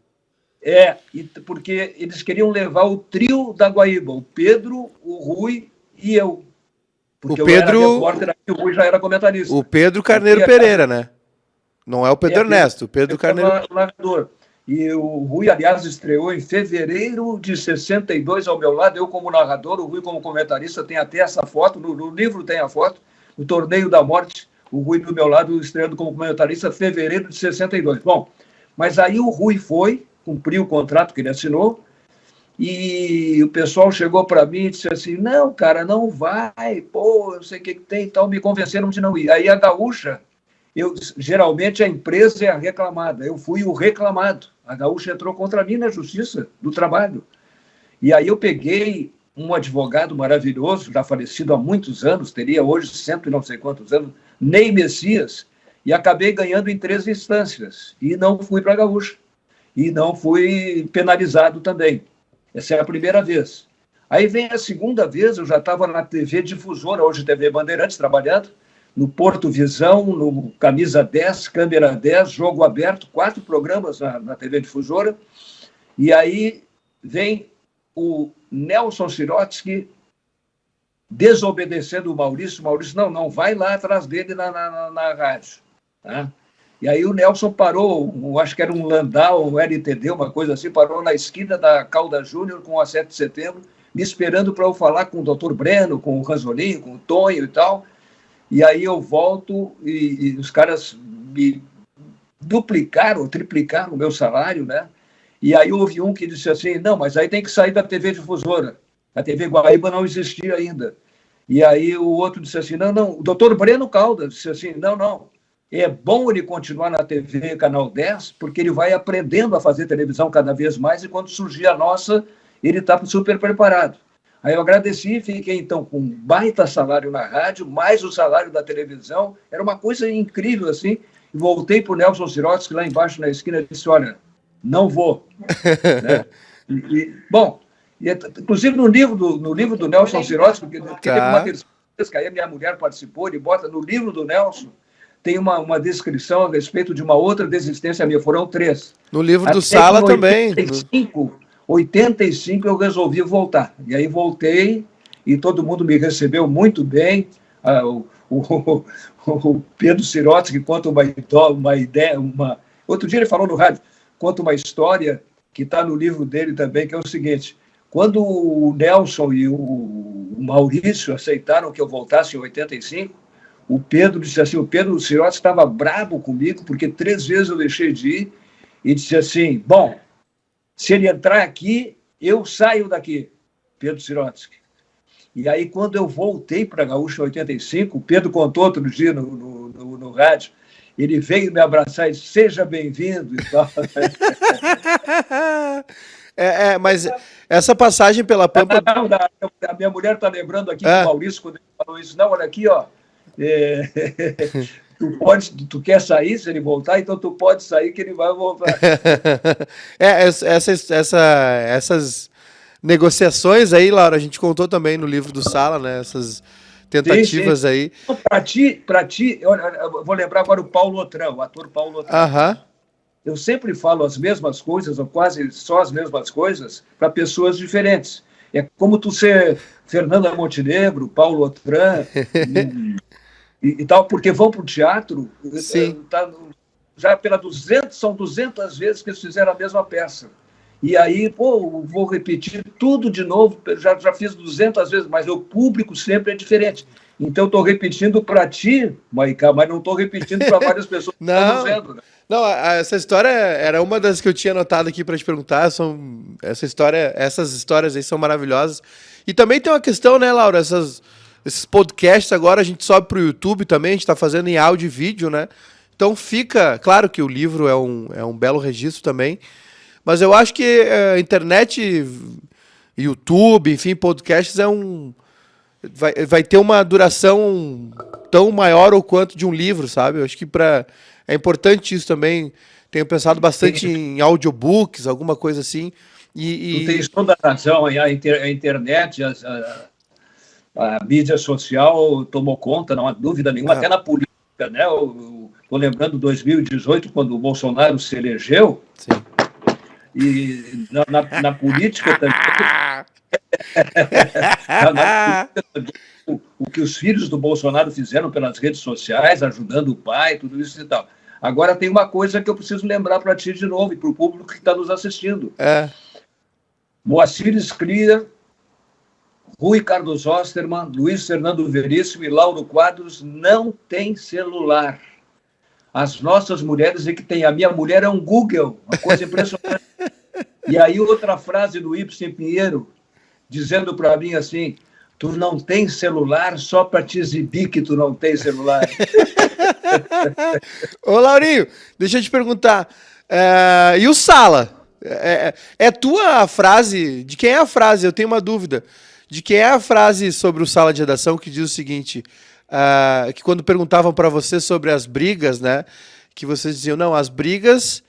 Porque eles queriam levar o trio da Guaíba, o Pedro, o Rui e eu. Porque o Pedro, eu era repórter aqui, o Rui já era comentarista. O Pedro Carneiro Pereira, né? Não é o Pedro Ernesto, o Pedro Carneiro. Narrador. E o Rui, aliás, estreou em fevereiro de 62 ao meu lado, eu como narrador, o Rui como comentarista, tem até essa foto, no livro tem a foto, o Torneio da Morte, o Rui do meu lado estreando como comentarista, fevereiro de 62. Bom, mas aí o Rui foi, cumpriu o contrato que ele assinou, e o pessoal chegou para mim e disse assim, não, cara, não vai, pô, eu sei o que tem e tal, me convenceram de não ir. Aí a Gaúcha, geralmente a empresa é a reclamada, eu fui o reclamado, a Gaúcha entrou contra mim na Justiça do Trabalho. E aí eu peguei um advogado maravilhoso, já falecido há muitos anos, teria hoje 100 e não sei quantos anos, Ney Messias, e acabei ganhando em 3 instâncias, e não fui para a Gaúcha. E não fui penalizado também. Essa é a primeira vez. Aí vem a segunda vez, eu já estava na TV Difusora, hoje TV Bandeirantes, trabalhando, no Porto Visão, no Camisa 10, Câmera 10, Jogo Aberto, 4 programas na TV Difusora. E aí vem o Nelson Sirotsky desobedecendo o Maurício. Maurício, não vai lá atrás dele na rádio. Tá? E aí o Nelson parou, acho que era um Landau, um LTD, uma coisa assim, parou na esquina da Calda Júnior com a 7 de setembro, me esperando para eu falar com o Dr. Breno, com o Ranzolin, com o Tonho e tal. E aí eu volto e os caras me duplicaram, triplicaram o meu salário, né? E aí houve um que disse assim, não, mas aí tem que sair da TV Difusora. A TV Guaíba não existia ainda. E aí o outro disse assim, não, o Dr. Breno Caldas disse assim, não, é bom ele continuar na TV Canal 10, porque ele vai aprendendo a fazer televisão cada vez mais, e quando surgir a nossa, ele está super preparado. Aí eu agradeci e fiquei, então, com um baita salário na rádio, mais o salário da televisão, era uma coisa incrível, assim, e voltei para o Nelson Sirotsky, lá embaixo na esquina, e disse, olha, não vou. Né? Bom, inclusive no livro do Nelson Sirotsky, porque teve uma terceira vez que aí a minha mulher participou, ele bota no livro do Nelson, tem uma descrição a respeito de uma outra desistência minha, foram 3. No livro do Sala também. 85 eu resolvi voltar. E aí voltei e todo mundo me recebeu muito bem. O Pedro Sirotsky conta uma ideia. Outro dia ele falou no rádio, conta uma história que está no livro dele também, que é o seguinte, quando o Nelson e o Maurício aceitaram que eu voltasse em 85, o Pedro disse assim, o Pedro Sirotsky estava bravo comigo, porque 3 vezes eu deixei de ir, e disse assim, bom, se ele entrar aqui, eu saio daqui, Pedro Sirotsky. E aí, quando eu voltei para a Gaúcha em 85, o Pedro contou outro dia no rádio, ele veio me abraçar e disse, seja bem-vindo e tal. Mas essa passagem pela Pampa... A minha mulher está lembrando aqui que o Maurício, quando ele falou isso, não, olha aqui, ó, tu quer sair se ele voltar, então tu pode sair que ele vai voltar. Essas negociações aí, Laura, a gente contou também no livro do Sala, né? Essas tentativas sim. Aí. Para ti, eu vou lembrar agora o Paulo Otran, o ator Paulo Otran. Eu sempre falo as mesmas coisas, ou quase só as mesmas coisas, para pessoas diferentes. É como tu ser Fernanda Montenegro, Paulo Otran... E tal, porque vão para o teatro, já são 200 vezes que eles fizeram a mesma peça. E aí, vou repetir tudo de novo, já fiz 200 vezes, mas o público sempre é diferente. Então, estou repetindo para ti, Maicá, mas não estou repetindo para várias pessoas que estão vendo. Né? Não, essa história era uma das que eu tinha anotado aqui para te perguntar. Essas histórias aí são maravilhosas. E também tem uma questão, né, Laura, esses podcasts agora a gente sobe para o YouTube também, a gente está fazendo em áudio e vídeo, né? Então fica... Claro que o livro é um belo registro também, mas eu acho que a internet, YouTube, enfim, podcasts vai ter uma duração tão maior ou quanto de um livro, sabe? Eu acho que é importante isso também. Tenho pensado bastante em audiobooks, alguma coisa assim. Tu tens toda a razão, a internet... A mídia social tomou conta, não há dúvida nenhuma, até na política, né? Estou lembrando 2018, quando o Bolsonaro se elegeu. Sim. E na política também. na política também, o que os filhos do Bolsonaro fizeram pelas redes sociais, ajudando o pai, tudo isso e tal. Agora tem uma coisa que eu preciso lembrar para ti de novo e para o público que está nos assistindo. Moacir Scliar, Rui Carlos Osterman, Luiz Fernando Veríssimo e Lauro Quadros não têm celular. As nossas mulheres é que tem. A minha mulher é um Google, uma coisa impressionante. E aí outra frase do Ibsen Pinheiro, dizendo para mim assim, tu não tens celular só para te exibir que tu não tens celular. Ô, Laurinho, deixa eu te perguntar, e o Sala? É tua a frase? De quem é a frase? Eu tenho uma dúvida. De quem é a frase sobre o Sala de Redação que diz o seguinte, que quando perguntavam para você sobre as brigas, né, que vocês diziam, não, as brigas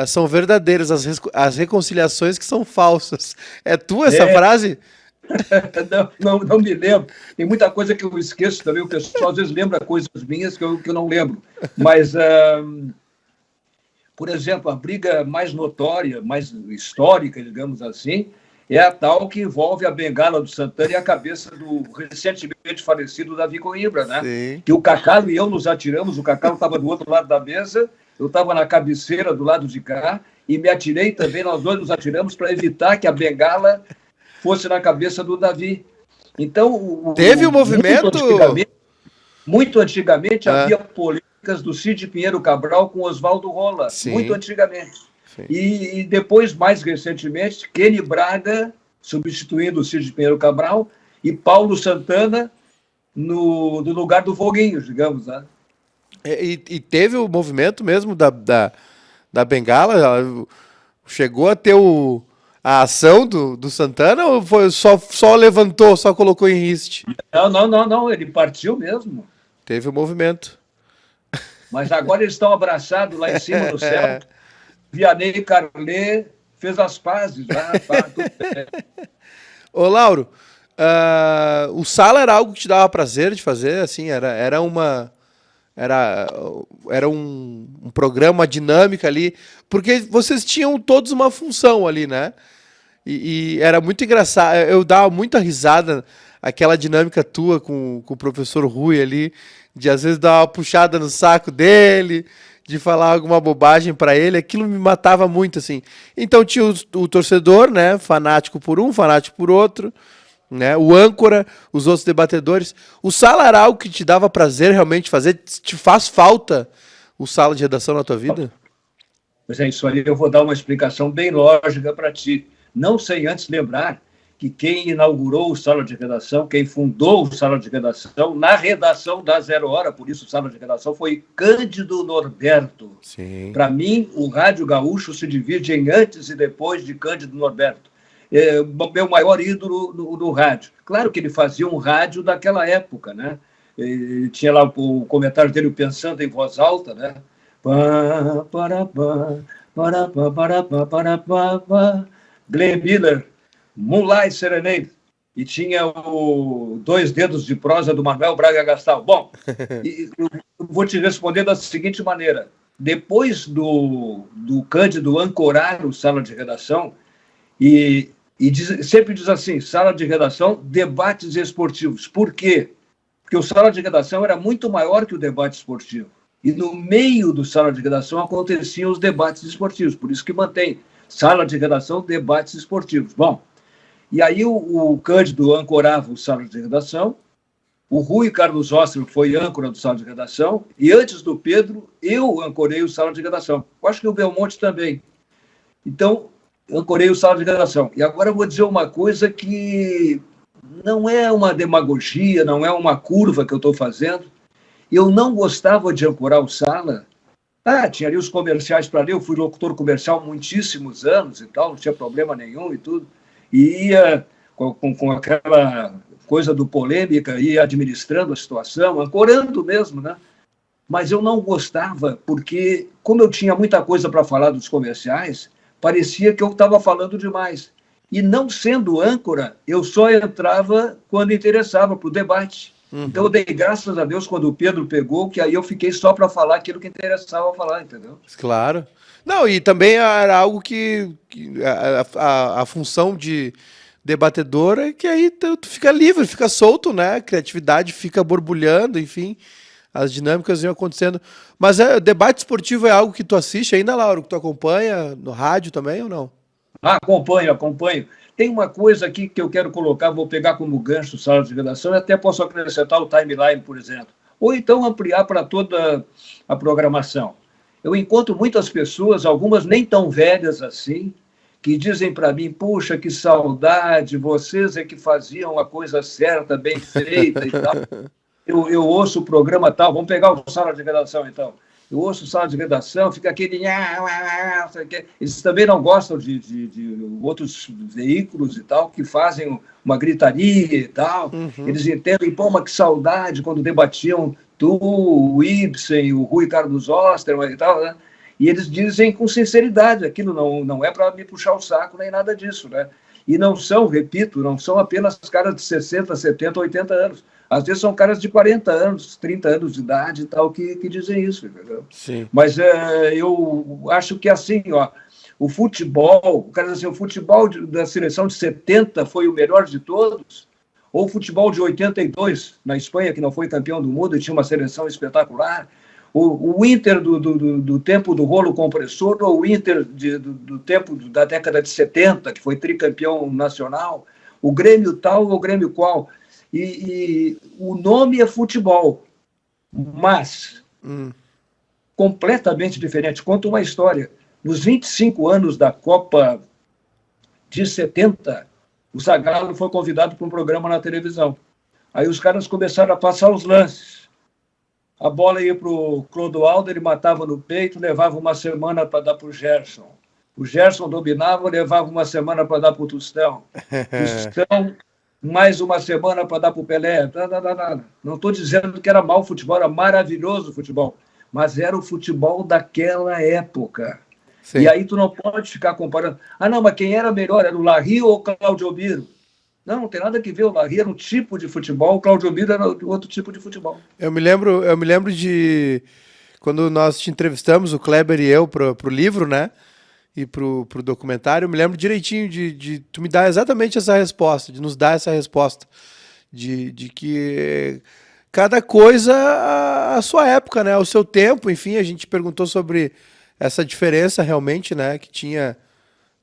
são verdadeiras, as reconciliações que são falsas. É tua essa frase? Não me lembro. Tem muita coisa que eu esqueço também. O pessoal às vezes lembra coisas minhas que eu não lembro. Mas, por exemplo, a briga mais notória, mais histórica, digamos assim, é a tal que envolve a bengala do Santana e a cabeça do recentemente falecido Davi Coimbra, né? Sim. Que o Cacalo e eu nos atiramos, o Cacalo estava do outro lado da mesa, eu estava na cabeceira do lado de cá e me atirei também, nós dois nos atiramos para evitar que a bengala fosse na cabeça do Davi. Então, teve um movimento? Muito antigamente havia polêmicas do Cid Pinheiro Cabral com Oswaldo Rola. Sim. Muito antigamente. E depois, mais recentemente, Kenny Braga substituindo o Cid Pinheiro Cabral e Paulo Santana no lugar do Foguinho, digamos, né? E teve o movimento mesmo da bengala? Chegou a ter a ação do Santana ou foi só levantou, só colocou em riste? Não, ele partiu mesmo. Teve o movimento. Mas agora eles estão abraçados lá em cima no céu. Vianney Carlet fez as pazes lá. Ô, Lauro, o Sala era algo que te dava prazer de fazer? Assim, era um programa, uma dinâmica ali, porque vocês tinham todos uma função ali, né? E era muito engraçado, eu dava muita risada, aquela dinâmica tua com o professor Rui ali, de às vezes dar uma puxada no saco dele, de falar alguma bobagem para ele, aquilo me matava muito, assim. Então tinha o torcedor, né, fanático por um, fanático por outro, né, o âncora, os outros debatedores. O Sala era algo que te dava prazer realmente fazer? Te faz falta o Sala de Redação na tua vida? Pois é, isso aí eu vou dar uma explicação bem lógica para ti. Não sem antes lembrar que quem inaugurou o Sala de Redação, quem fundou o Sala de Redação, na redação da Zero Hora, por isso o Sala de Redação, foi Cândido Norberto. Para mim, o Rádio Gaúcho se divide em antes e depois de Cândido Norberto. Meu maior ídolo no rádio. Claro que ele fazia um rádio daquela época, né? Ele tinha lá o comentário dele, pensando em voz alta, né? Glenn Miller, Moonlight Serenade, e tinha o Dois Dedos de Prosa do Manuel Braga Gastal. Bom, eu vou te responder da seguinte maneira. Depois do Cândido ancorar o Sala de Redação, sempre diz assim, Sala de Redação, debates esportivos. Por quê? Porque o Sala de Redação era muito maior que o debate esportivo. E no meio do Sala de Redação aconteciam os debates esportivos. Por isso que mantém Sala de Redação, debates esportivos. Bom, e aí o Cândido ancorava o Sala de Redação, o Rui Carlos Osterman foi âncora do Sala de Redação, e antes do Pedro, eu ancorei o Sala de Redação. Eu acho que o Belmonte também. Então, eu ancorei o Sala de Redação. E agora eu vou dizer uma coisa que não é uma demagogia, não é uma curva que eu estou fazendo. Eu não gostava de ancorar o Sala. Tinha ali os comerciais para ler, eu fui locutor comercial muitíssimos anos e tal, não tinha problema nenhum e tudo. E ia com aquela coisa do polêmica, ia administrando a situação, ancorando mesmo, né? Mas eu não gostava, porque como eu tinha muita coisa para falar dos comerciais, parecia que eu estava falando demais. E não sendo âncora, eu só entrava quando interessava para o debate. Então eu dei graças a Deus quando o Pedro pegou, que aí eu fiquei só para falar aquilo que interessava falar, entendeu? Claro. Não, e também era algo que a função de debatedor é que aí tu fica livre, fica solto, né? A criatividade fica borbulhando, enfim, as dinâmicas iam acontecendo. Mas debate esportivo é algo que tu assiste ainda, Lauro, que tu acompanha no rádio também ou não? Acompanho. Tem uma coisa aqui que eu quero colocar, vou pegar como gancho sala de redação e até posso acrescentar o timeline, por exemplo. Ou então ampliar para toda a programação. Eu encontro muitas pessoas, algumas nem tão velhas assim, que dizem para mim, puxa, que saudade, vocês é que faziam a coisa certa, bem feita e tal. Eu ouço o programa tal, vamos pegar o sala de redação então. Eu ouço o sala de redação, fica aquele... Eles também não gostam de outros veículos e tal, que fazem uma gritaria e tal. Uhum. Eles entendem, pô, mas que saudade quando debatiam tu, o Ibsen, o Rui Carlos Osterman e tal, né? E eles dizem com sinceridade, aquilo não é para me puxar o saco nem nada disso, né? E não são, repito, não são apenas caras de 60, 70, 80 anos. Às vezes são caras de 40 anos, 30 anos de idade e tal, que dizem isso, entendeu? Sim. Mas eu acho que assim, ó, o futebol, o cara diz assim, o futebol da seleção de 70 foi o melhor de todos, ou o futebol de 82, na Espanha, que não foi campeão do mundo e tinha uma seleção espetacular, o Inter do tempo do rolo compressor, ou o Inter do tempo da década de 70, que foi tricampeão nacional, o Grêmio tal ou o Grêmio qual. E o nome é futebol, mas completamente diferente. Conta uma história. Nos 25 anos da Copa de 70, o Zagallo foi convidado para um programa na televisão. Aí os caras começaram a passar os lances. A bola ia para o Clodoaldo, ele matava no peito, levava uma semana para dar para o Gerson. O Gerson dominava, levava uma semana para dar para o Tostão. Tostão, mais uma semana para dar para o Pelé. Não estou dizendo que era mau futebol, era maravilhoso o futebol, mas era o futebol daquela época. Sim. E aí tu não pode ficar comparando. Ah, não, mas quem era melhor, era o Larry ou o Claudio Biro? Não tem nada que ver. O Larry era um tipo de futebol, o Claudio Biro era outro tipo de futebol. Eu me lembro de quando nós te entrevistamos, o Kleber e eu, pro livro, né? E pro documentário, eu me lembro direitinho de tu me dar exatamente essa resposta, de nos dar essa resposta, de que cada coisa a sua época, né? O seu tempo, enfim, a gente perguntou sobre essa diferença realmente, né? Que tinha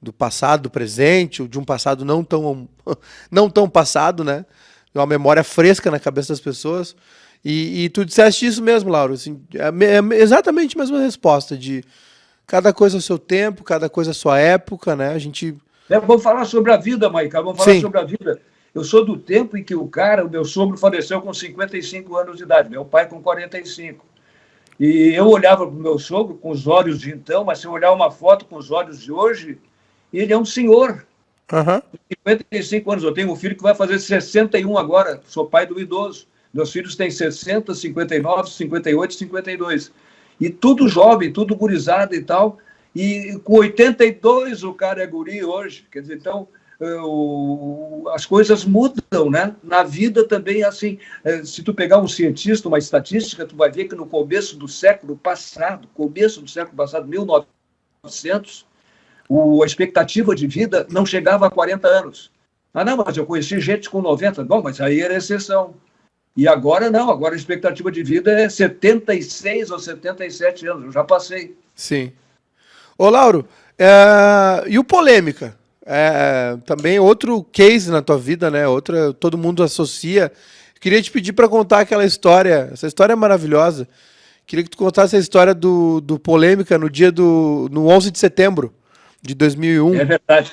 do passado, do presente, de um passado não tão passado, né? Uma memória fresca na cabeça das pessoas. E tu disseste isso mesmo, Lauro, assim, é exatamente a mesma resposta, de cada coisa ao seu tempo, cada coisa à sua época, né? A gente... Vamos falar sobre a vida, Maica, vamos falar sobre a vida. Eu sou do tempo em que o meu sogro faleceu com 55 anos de idade, meu pai com 45. E eu olhava para o meu sogro com os olhos de então, mas se eu olhar uma foto com os olhos de hoje, ele é um senhor. Uhum. 55 anos, eu tenho um filho que vai fazer 61 agora, sou pai do idoso. Meus filhos têm 60, 59, 58, 52. E tudo jovem, tudo gurizado e tal. E com 82 o cara é guri hoje. Quer dizer, então, as coisas mudam, né? Na vida também é assim. Se tu pegar um cientista, uma estatística, tu vai ver que no começo do século passado, 1900, a expectativa de vida não chegava a 40 anos. Ah, não, mas eu conheci gente com 90. Bom, mas aí era exceção. E agora não, agora a expectativa de vida é 76 ou 77 anos, eu já passei. Sim. Ô, Lauro, e o Polêmica? Também outro case na tua vida, né? Todo mundo associa. Queria te pedir para contar aquela história, essa história é maravilhosa. Queria que tu contasse a história do Polêmica no 11 de setembro de 2001. É verdade.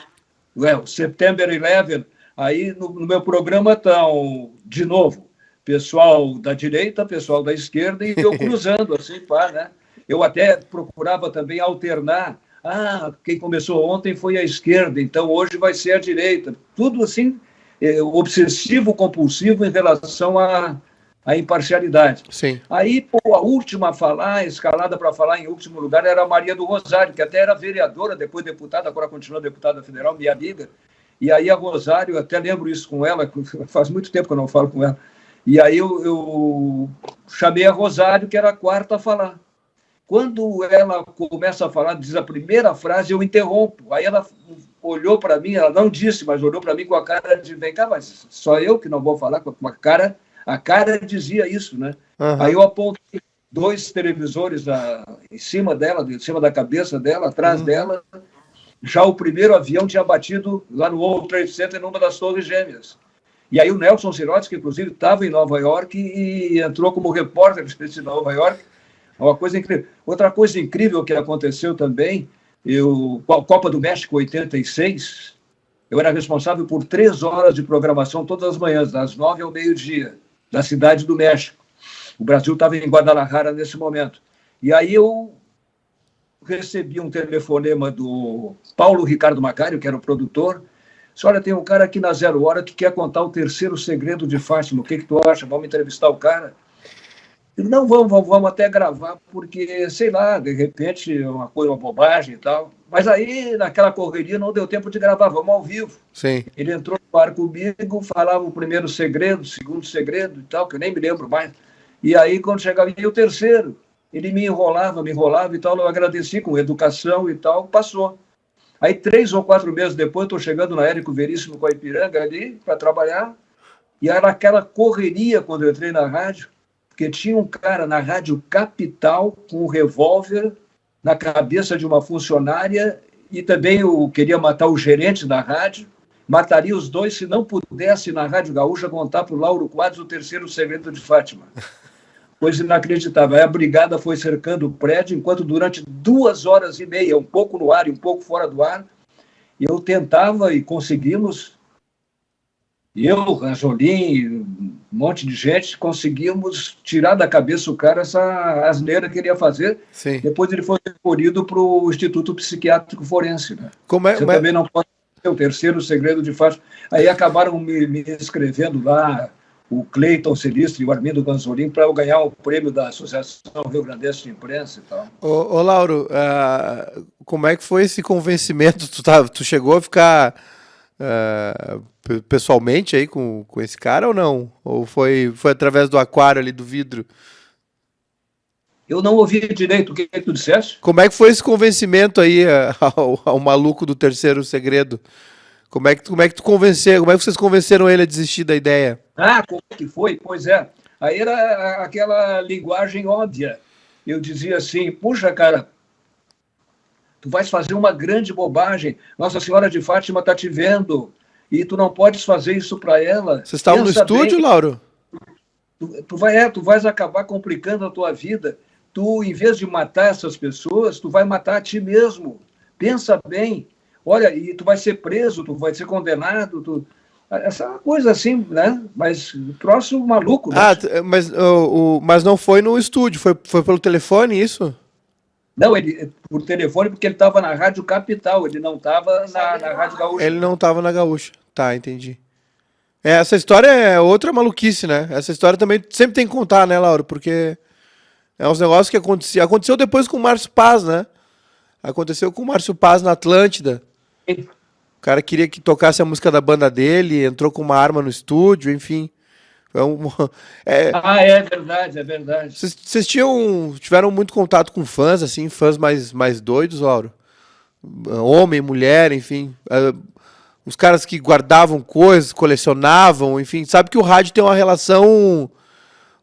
O September 11, aí no meu programa estão, de novo, pessoal da direita, pessoal da esquerda, e eu cruzando, assim, pá, né? Eu até procurava também alternar. Ah, quem começou ontem foi a esquerda, então hoje vai ser a direita. Tudo assim, obsessivo, compulsivo em relação à imparcialidade. Sim. Aí, a última a falar, escalada para falar em último lugar, era a Maria do Rosário, que até era vereadora, depois deputada, agora continua deputada federal, minha amiga. E aí a Rosário, até lembro isso com ela, faz muito tempo que eu não falo com ela, E aí eu chamei a Rosário, que era a quarta a falar. Quando ela começa a falar, diz a primeira frase, eu interrompo. Aí ela olhou para mim, ela não disse, mas olhou para mim com a cara de, vem cá, mas só eu que não vou falar, com a cara dizia isso, né? Uhum. Aí eu apontei 2 televisores em cima dela, em cima da cabeça dela, atrás dela. Já o primeiro avião tinha batido lá no World Trade Center, numa das Torres Gêmeas. E aí o Nelson Sirotsky, que inclusive estava em Nova York e entrou como repórter de Nova York. Uma coisa incrível. Outra coisa incrível que aconteceu também, Copa do México 86, eu era responsável por 3 horas de programação todas as manhãs, das 9 ao meio-dia, da cidade do México. O Brasil estava em Guadalajara nesse momento. E aí eu recebi um telefonema do Paulo Ricardo Macário, que era o produtor. Disse, olha, tem um cara aqui na 0 Hora que quer contar o terceiro segredo de Fátima. O que tu acha? Vamos entrevistar o cara? Não, vamos até gravar, porque, sei lá, de repente, uma bobagem e tal. Mas aí, naquela correria, não deu tempo de gravar, vamos ao vivo. Sim. Ele entrou no ar comigo, falava o primeiro segredo, o segundo segredo e tal, que eu nem me lembro mais. E aí, quando chegava o terceiro, ele me enrolava e tal, eu agradeci com educação e tal, passou. Aí, 3 ou 4 meses depois, estou chegando na Érico Veríssimo com a Ipiranga ali, para trabalhar, e era aquela correria quando eu entrei na rádio, porque tinha um cara na Rádio Capital com um revólver na cabeça de uma funcionária e também queria matar o gerente da rádio, mataria os dois se não pudesse na Rádio Gaúcha contar para o Lauro Quadros o terceiro segredo de Fátima. Coisa inacreditável. Aí a brigada foi cercando o prédio, enquanto durante 2 horas e meia, um pouco no ar e um pouco fora do ar, eu tentava e conseguimos, eu, Ranzolin, um monte de gente, conseguimos tirar da cabeça o cara essa asneira que ele ia fazer. Sim. Depois ele foi recolhido para o Instituto Psiquiátrico Forense. Né? Você também não pode ter o terceiro segredo de Fátima. Aí acabaram me escrevendo lá, o Cleiton Celistri e o Armindo Ganzolin, para eu ganhar o prêmio da Associação Rio Grandense de Imprensa e tal. Ô Lauro, como é que foi esse convencimento? Tu chegou a ficar pessoalmente aí com esse cara ou não? Ou foi através do aquário ali, do vidro? Eu não ouvi direito o que tu disseste. Como é que foi esse convencimento aí ao maluco do terceiro segredo? Como é que tu convenceu? Como é que vocês convenceram ele a desistir da ideia? Como é que foi? Pois é. Aí era aquela linguagem óbvia. Eu dizia assim, puxa, cara, tu vais fazer uma grande bobagem. Nossa Senhora de Fátima está te vendo e tu não podes fazer isso para ela. Vocês estavam no estúdio, bem, Lauro? Tu vais acabar complicando a tua vida. Tu, em vez de matar essas pessoas, tu vai matar a ti mesmo. Pensa bem. Olha, e tu vai ser preso, tu vai ser condenado, essa coisa assim, né? Mas troço maluco. Né? Mas não foi no estúdio, foi pelo telefone isso? Não, por telefone, porque ele estava na Rádio Capital, ele não estava na Rádio Gaúcha. Ele não estava na Gaúcha, tá, entendi. Essa história é outra maluquice, né? Essa história também sempre tem que contar, né, Lauro? Porque é uns negócios que aconteceu depois com o Márcio Paz, né? Aconteceu com o Márcio Paz na Atlântida. O cara queria que tocasse a música da banda dele, entrou com uma arma no estúdio, enfim. É verdade, é verdade. Vocês tiveram muito contato com fãs, assim, fãs mais doidos, Lauro? Homem, mulher, enfim. Os caras que guardavam coisas, colecionavam, enfim. Sabe que o rádio tem uma relação...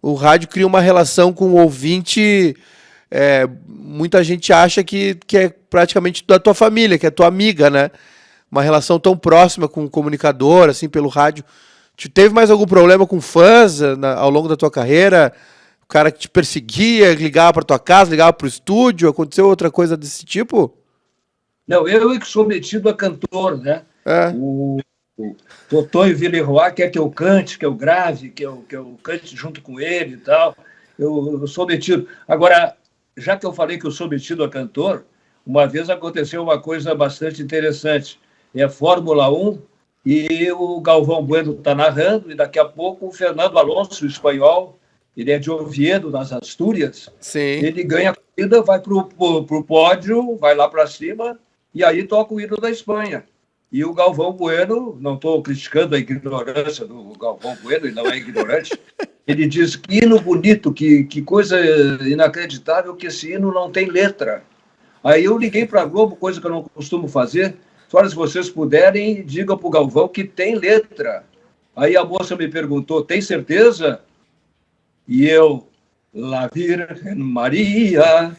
O rádio cria uma relação com o ouvinte... muita gente acha que é praticamente da tua família, que é tua amiga, né? Uma relação tão próxima com o comunicador, assim, pelo rádio. Teve mais algum problema com fãs ao longo da tua carreira? O cara que te perseguia, ligava para tua casa, ligava para o estúdio? Aconteceu outra coisa desse tipo? Não, eu que sou metido a cantor, né? O Totonho Villeroy quer que eu cante, que eu grave, que eu cante junto com ele e tal. Eu sou metido. Agora, já que eu falei que eu sou metido a cantor, uma vez aconteceu uma coisa bastante interessante. É Fórmula 1 e o Galvão Bueno está narrando, e daqui a pouco o Fernando Alonso, o espanhol, ele é de Oviedo, nas Astúrias. Sim. Ele ganha a corrida, vai para o pódio, vai lá para cima, e aí toca o hino da Espanha. E o Galvão Bueno, não estou criticando a ignorância do Galvão Bueno, ele não é ignorante, ele diz que hino bonito, que coisa inacreditável que esse hino não tem letra. Aí eu liguei para a Globo, coisa que eu não costumo fazer. Só se vocês puderem, digam para o Galvão que tem letra. Aí a moça me perguntou, tem certeza? E eu, La Virgen María,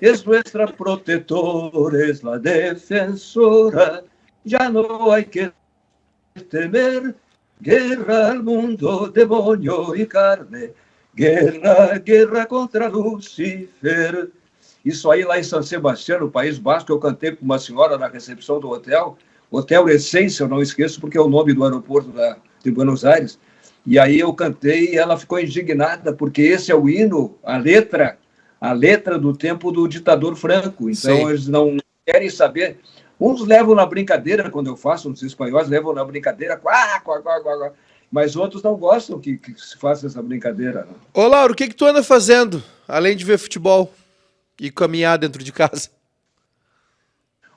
es nuestra protetora, es la defensora, ya no hay que temer, guerra al mundo, demonio y carne, guerra, guerra contra Lucifer. Isso aí lá em San Sebastián, no País Basco, eu cantei com uma senhora na recepção do hotel, Hotel Essência, eu não esqueço, porque é o nome do aeroporto de Buenos Aires. E aí eu cantei e ela ficou indignada, porque esse é o hino, a letra do tempo do ditador Franco. Então, sim, eles não querem saber. Uns levam na brincadeira, quando eu faço, os espanhóis levam na brincadeira, quá, quá, quá, quá, mas outros não gostam que se faça essa brincadeira. Né? Ô, Lauro, o que tu anda fazendo, além de ver futebol e caminhar dentro de casa?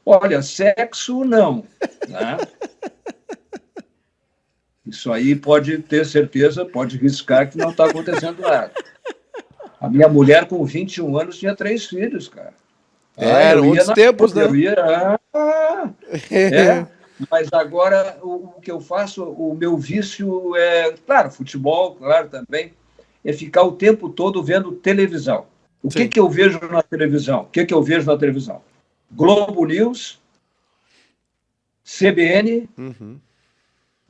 Olha, sexo não. Né? Isso aí pode ter certeza, pode riscar que não está acontecendo nada. A minha mulher, com 21 anos, tinha 3 filhos, cara. Eram outros tempos, né? Mas agora o que eu faço, o meu vício é, claro, futebol, claro, também, é ficar o tempo todo vendo televisão. O que eu vejo na televisão? O que eu vejo na televisão? Globo News, CBN,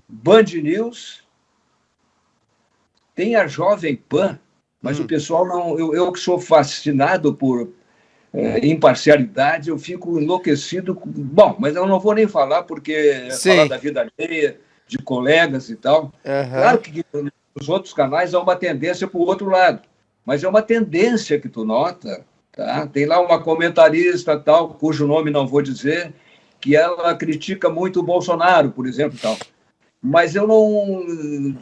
Band News, tem a Jovem Pan, mas o pessoal não... Eu que sou fascinado por imparcialidade, eu fico enlouquecido. Bom, mas eu não vou nem falar, porque falar da vida alheia, de colegas e tal. Claro que nos outros canais há uma tendência para o outro lado, mas é uma tendência que tu nota, tá? Tem lá uma comentarista tal, cujo nome não vou dizer, que ela critica muito o Bolsonaro, por exemplo, tal. Mas eu não...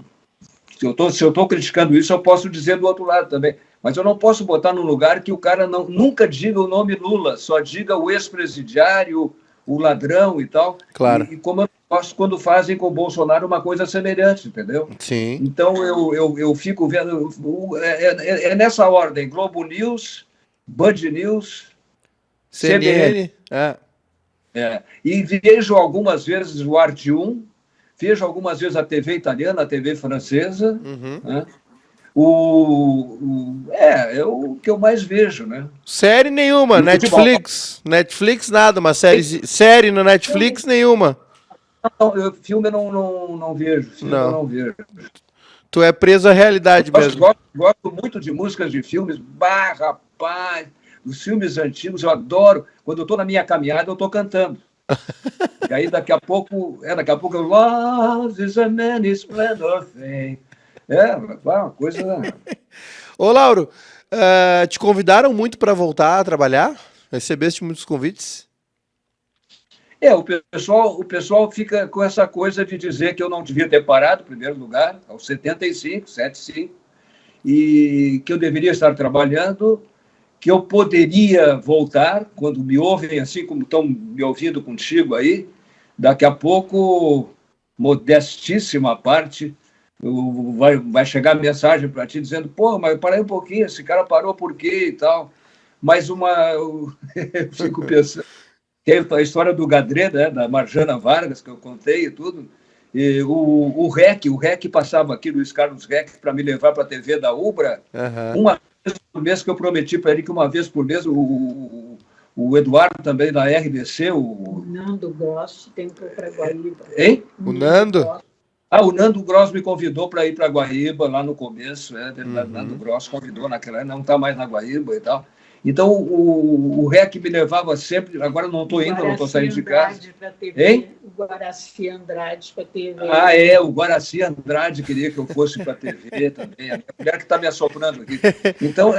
Se eu estou criticando isso, eu posso dizer do outro lado também. Mas eu não posso botar num lugar que o cara nunca diga o nome Lula, só diga o ex-presidiário, o ladrão e tal. Claro. E como eu gosto quando fazem com o Bolsonaro uma coisa semelhante, entendeu? Sim. Então eu fico vendo... É nessa ordem: Globo News, Band News, CNN. E vejo algumas vezes o Arte 1, vejo algumas vezes a TV italiana, a TV francesa. Né? É o que eu mais vejo, né? Série nenhuma, Netflix. Netflix nada, uma série no Netflix nenhuma. Não, filme eu não vejo. Filme eu não vejo. Tu é preso à realidade mesmo. Gosto muito de músicas de filmes. Bah, rapaz, os filmes antigos eu adoro. Quando eu estou na minha caminhada, eu estou cantando. E aí daqui a pouco eu... Love is a many splendor thing. Uma coisa... Ô, Lauro, te convidaram muito para voltar a trabalhar? Recebeste muitos convites? O pessoal fica com essa coisa de dizer que eu não devia ter parado, em primeiro lugar, aos 75, e que eu deveria estar trabalhando, que eu poderia voltar, quando me ouvem assim como estão me ouvindo contigo aí, daqui a pouco, modestíssima parte... Vai chegar mensagem para ti dizendo, pô, mas parei um pouquinho, esse cara parou por quê e tal. Mas eu fico pensando, tem a história do Gadré, né, da Marjana Vargas, que eu contei e tudo, e o REC passava aqui, Luiz Carlos REC, para me levar para a TV da Ubra, uma vez por mês, que eu prometi para ele que uma vez por mês, o Eduardo também da RBC, o Nando Gross tem que ir para Guaíba. Hein? O Nando? O Nando Gross me convidou para ir para Guaíba, lá no começo, Nando Gross convidou naquela, não está mais na Guaíba e tal. Então, o REC me levava sempre, agora não estou indo, não estou saindo de casa. Hein? O Guaraci Andrade para a TV. O Guaraci Andrade queria que eu fosse para a TV também, a mulher que está me assoprando aqui. Então,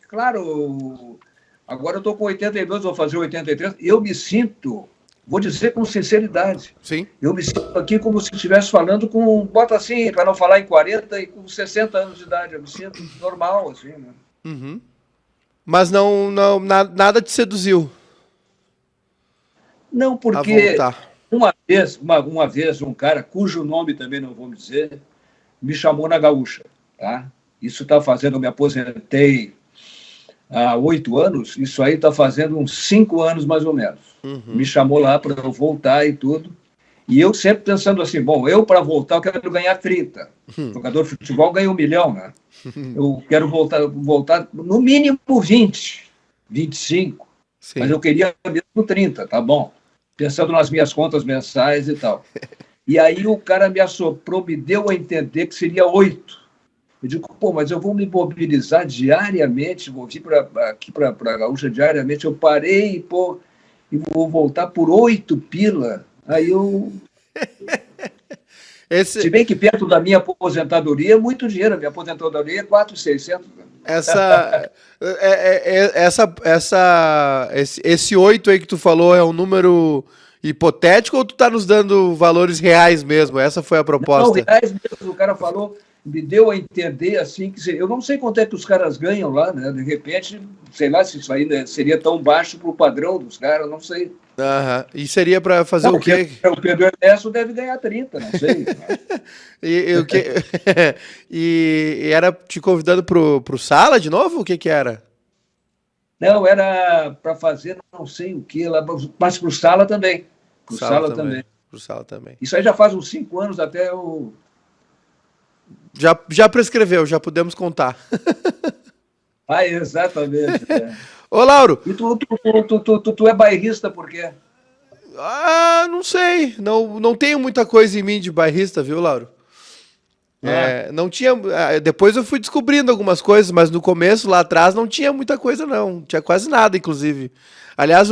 claro, agora eu estou com 82, vou fazer 83, e eu me sinto... Vou dizer com sinceridade. Sim. Eu me sinto aqui como se estivesse falando com... Bota assim, para não falar em 40 e com 60 anos de idade. Eu me sinto normal, assim. Né? Mas nada te seduziu? Não, porque... Uma vez, um cara, cujo nome também não vou dizer, me chamou na Gaúcha. Tá? Isso está fazendo, eu me aposentei há 8 anos, isso aí está fazendo uns 5 anos mais ou menos. Me chamou lá para eu voltar e tudo. E eu sempre pensando assim, bom, eu para voltar eu quero ganhar 30. Jogador de futebol ganha 1 milhão, né? Eu quero voltar no mínimo 20, 25. Sim. Mas eu queria mesmo 30, tá bom. Pensando nas minhas contas mensais e tal. E aí o cara me assoprou, me deu a entender que seria 8. Eu digo, pô, mas eu vou me mobilizar diariamente, vou vir aqui para a Gaúcha diariamente. Eu parei, pô, e vou voltar por 8 pila. Aí eu... Se bem que perto da minha aposentadoria é muito dinheiro. A minha aposentadoria é 4.600. Esse 8 aí que tu falou é um número hipotético ou tu tá nos dando valores reais mesmo? Essa foi a proposta. Não, reais mesmo. O cara falou, me deu a entender assim, que eu não sei quanto é que os caras ganham lá, né? De repente, sei lá se isso aí, né, seria tão baixo pro padrão dos caras, não sei. E seria para fazer o quê? O Pedro Ernesto deve ganhar 30, não sei. E era te convidando pro sala de novo? O que era? Não, era para fazer não sei o que, mas pro sala também. Pro sala também. Isso aí já faz uns 5 anos até o... Já prescreveu, já podemos contar. Exatamente. Ô, Lauro. E tu é bairrista por quê? Não sei. Não tenho muita coisa em mim de bairrista, viu, Lauro? Não tinha. Depois eu fui descobrindo algumas coisas, mas no começo, lá atrás, não tinha muita coisa, não. Não tinha quase nada, inclusive. Aliás,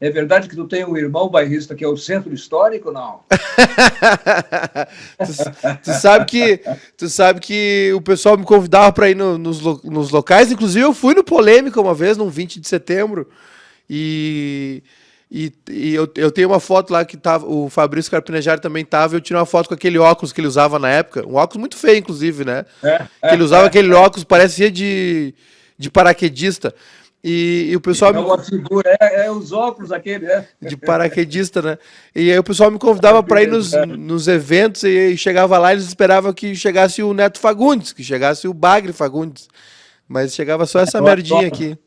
é verdade que tu tem um irmão bairrista que é o Centro Histórico, não? tu sabe que o pessoal me convidava para ir nos locais, inclusive eu fui no Polêmica uma vez, num 20 de setembro, e eu tenho uma foto lá que tava, o Fabrício Carpinejar também tava, eu tirei uma foto com aquele óculos que ele usava na época, um óculos muito feio, inclusive, né? Que ele usava aquele óculos, parecia de paraquedista. E o pessoal... uma figura, os óculos aquele, de paraquedista, né? E aí o pessoal me convidava para ir nos eventos e chegava lá e eles esperavam que chegasse o Neto Fagundes, que chegasse o Bagre Fagundes. Mas chegava só essa merdinha aqui.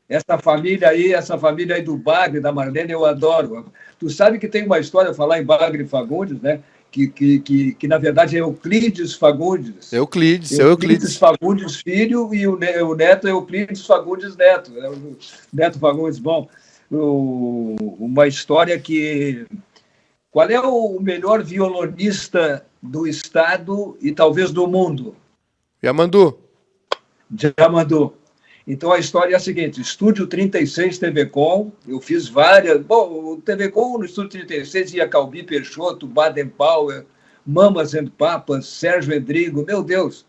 Essa família aí do Bagre, da Marlene, eu adoro. Tu sabe que tem uma história, falar em Bagre Fagundes, né? Que na verdade é Euclides Fagundes. Euclides Fagundes filho e o neto é Euclides Fagundes neto. O Neto Fagundes, bom, uma história que... Qual é o melhor violonista do estado e talvez do mundo? Yamandu. Então, a história é a seguinte, Estúdio 36 TV Com, eu fiz várias... Bom, o TV Com, no Estúdio 36, ia Calbi Peixoto, Baden Powell, Mamas and Papas, Sérgio Endrigo, meu Deus.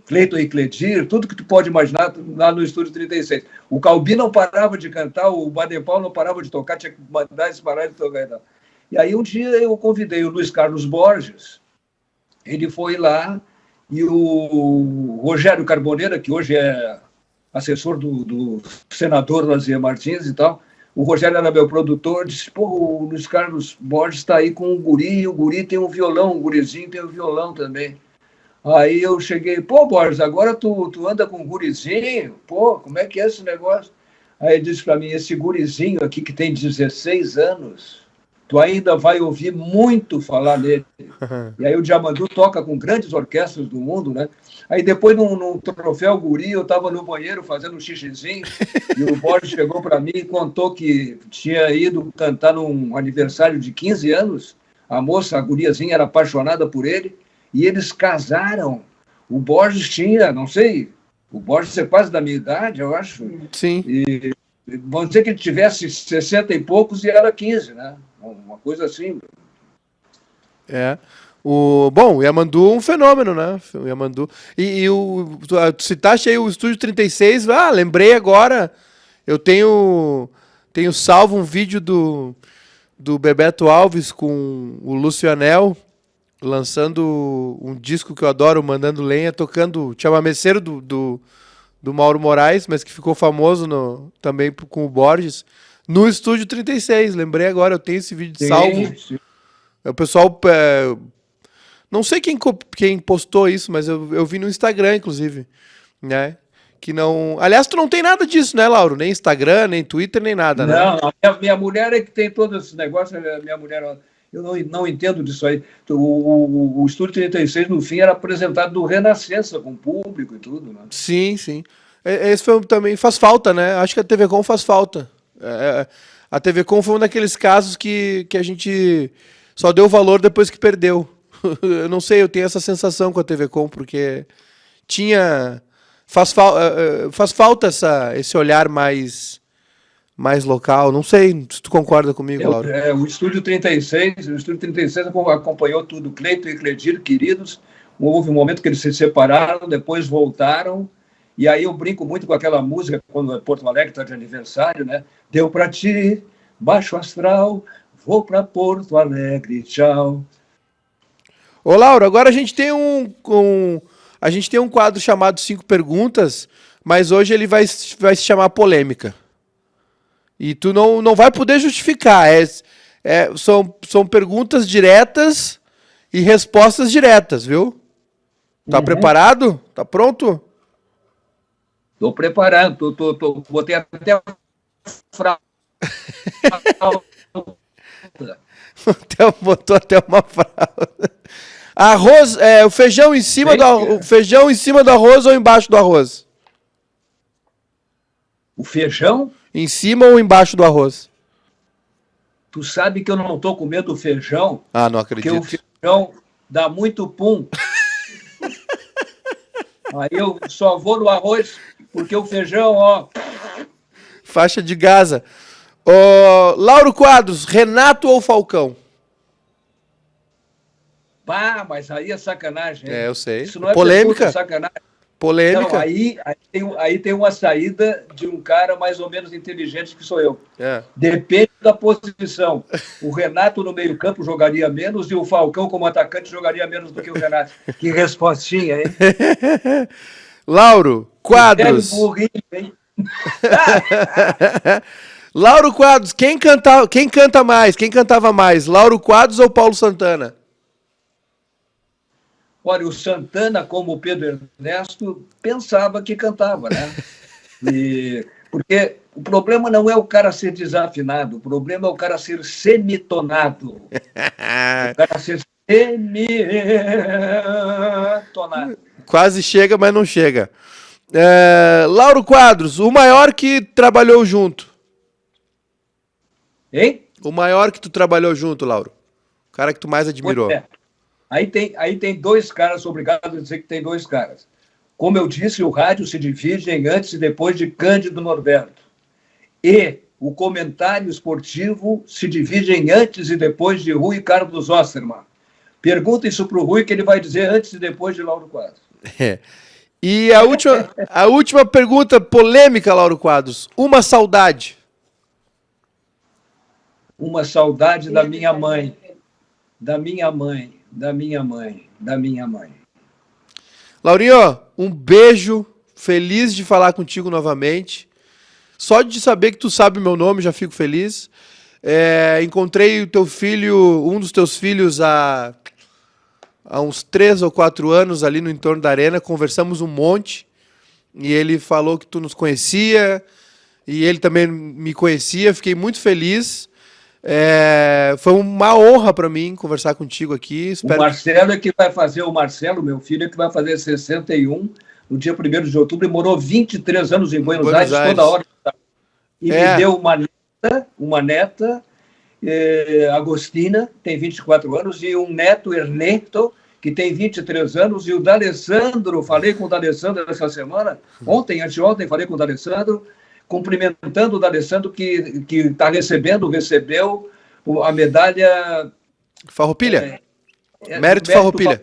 Cleiton e Cledir, tudo que tu pode imaginar lá no Estúdio 36. O Calbi não parava de cantar, o Baden Powell não parava de tocar, tinha que mandar eles parar de tocar. E aí, um dia, eu convidei o Luiz Carlos Borges, ele foi lá, e o Rogério Carboneira, que hoje é assessor do senador Lazier Martins e tal, o Rogério era meu produtor, disse, pô, o Luiz Carlos Borges está aí com o guri tem um violão, o gurizinho tem um violão também. Aí eu cheguei, pô, Borges, agora tu anda com um gurizinho? Pô, como é que é esse negócio? Aí ele disse para mim, esse gurizinho aqui que tem 16 anos... tu ainda vai ouvir muito falar nele. E aí o Djamandu toca com grandes orquestras do mundo, né? Aí depois, num troféu guri, eu estava no banheiro fazendo um xixizinho, e o Borges chegou para mim e contou que tinha ido cantar num aniversário de 15 anos, a moça, a guriazinha, era apaixonada por ele, e eles casaram. O Borges tinha, não sei, o Borges é quase da minha idade, eu acho. Sim. E vamos dizer que ele tivesse 60 e poucos e era 15, né? Uma coisa assim. O Yamandu é um fenômeno, né? O Yamandu. Tu citaste aí o Estúdio 36. Lembrei agora. Eu tenho salvo um vídeo do Bebeto Alves com o Lúcio Anel, lançando um disco que eu adoro, Mandando Lenha, tocando chamameceiro do do Mauro Moraes, mas que ficou famoso também com o Borges, no Estúdio 36. Lembrei agora, eu tenho esse vídeo salvo. Sim. O pessoal... não sei quem postou isso, mas eu vi no Instagram, inclusive. Né? Que não... Aliás, tu não tem nada disso, né, Lauro? Nem Instagram, nem Twitter, nem nada, né? Não, a minha mulher é que tem todo esse negócio. A minha mulher... Eu não entendo disso aí. O Estúdio 36, no fim, era apresentado do Renascença, com o público e tudo. Né? Sim, sim. Esse também faz falta, né? Acho que a TV Com faz falta. A TV Com foi um daqueles casos que a gente só deu valor depois que perdeu. Eu não sei, eu tenho essa sensação com a TV Com, porque faz falta esse olhar mais local. Não sei se tu concorda comigo, Lauro. O Estúdio 36 acompanhou tudo. Cleito e Cledir, queridos. Houve um momento que eles se separaram, depois voltaram. E aí eu brinco muito com aquela música, quando Porto Alegre está de aniversário, né? Deu para ti, baixo astral, vou para Porto Alegre, tchau. Ô, Lauro, agora a gente tem um quadro chamado 5 Perguntas, mas hoje ele vai se chamar Polêmica. E tu não vai poder justificar. São perguntas diretas e respostas diretas, viu? Tá preparado? Tá pronto? Estou preparando. Botei até a fralda. Botou até uma fralda. Arroz, o feijão em cima o feijão em cima do arroz ou embaixo do arroz? O feijão? Em cima ou embaixo do arroz? Tu sabe que eu não estou com medo do feijão? Ah, não acredito. Porque o feijão dá muito pum. Aí eu só vou no arroz, porque o feijão, ó... Faixa de Gaza. Lauro Quadros, Renato ou Falcão? Pá, mas aí é sacanagem. Hein? Eu sei. Isso não é polêmica. Pergunta, sacanagem. Polêmica. Não, aí tem uma saída de um cara mais ou menos inteligente que sou eu. Depende da posição. O Renato no meio-campo jogaria menos e o Falcão, como atacante, jogaria menos do que o Renato. Que respostinha, hein? Lauro Quadros. Burrinho, hein? Lauro Quadros, quem canta mais? Quem cantava mais? Lauro Quadros ou Paulo Santana? Olha, o Santana, como o Pedro Ernesto, pensava que cantava, né? Porque o problema não é o cara ser desafinado, o problema é o cara ser semitonado. O cara ser semitonado. Quase chega, mas não chega. Lauro Quadros, o maior que trabalhou junto. Hein? O maior que tu trabalhou junto, Lauro. O cara que tu mais admirou. Aí tem dois caras, obrigado a dizer que tem dois caras. Como eu disse, o rádio se divide em antes e depois de Cândido Norberto. E o comentário esportivo se divide em antes e depois de Rui Carlos Osterman. Pergunta isso para o Rui, que ele vai dizer antes e depois de Lauro Quadros. E a última pergunta polêmica, Lauro Quadros. Uma saudade. Uma saudade da minha mãe. Da minha mãe. Da minha mãe, da minha mãe. Laurinho, um beijo, feliz de falar contigo novamente. Só de saber que tu sabe meu nome, já fico feliz. Encontrei o teu filho, um dos teus filhos há uns 3 ou 4 anos ali no entorno da arena, conversamos um monte, e ele falou que tu nos conhecia, e ele também me conhecia, fiquei muito feliz. Foi uma honra para mim conversar contigo aqui. Espero o Marcelo é que vai fazer, o Marcelo, meu filho, é que vai fazer 61 no dia 1º de outubro, e morou 23 anos em Buenos Aires, toda hora. E me deu uma neta, Agostina, tem 24 anos, e um neto, Ernesto, que tem 23 anos, e o D'Alessandro, falei com o D'Alessandro essa semana, anteontem falei com o D'Alessandro, cumprimentando o D'Alessandro, que recebeu a medalha... Farroupilha? Mérito Farroupilha.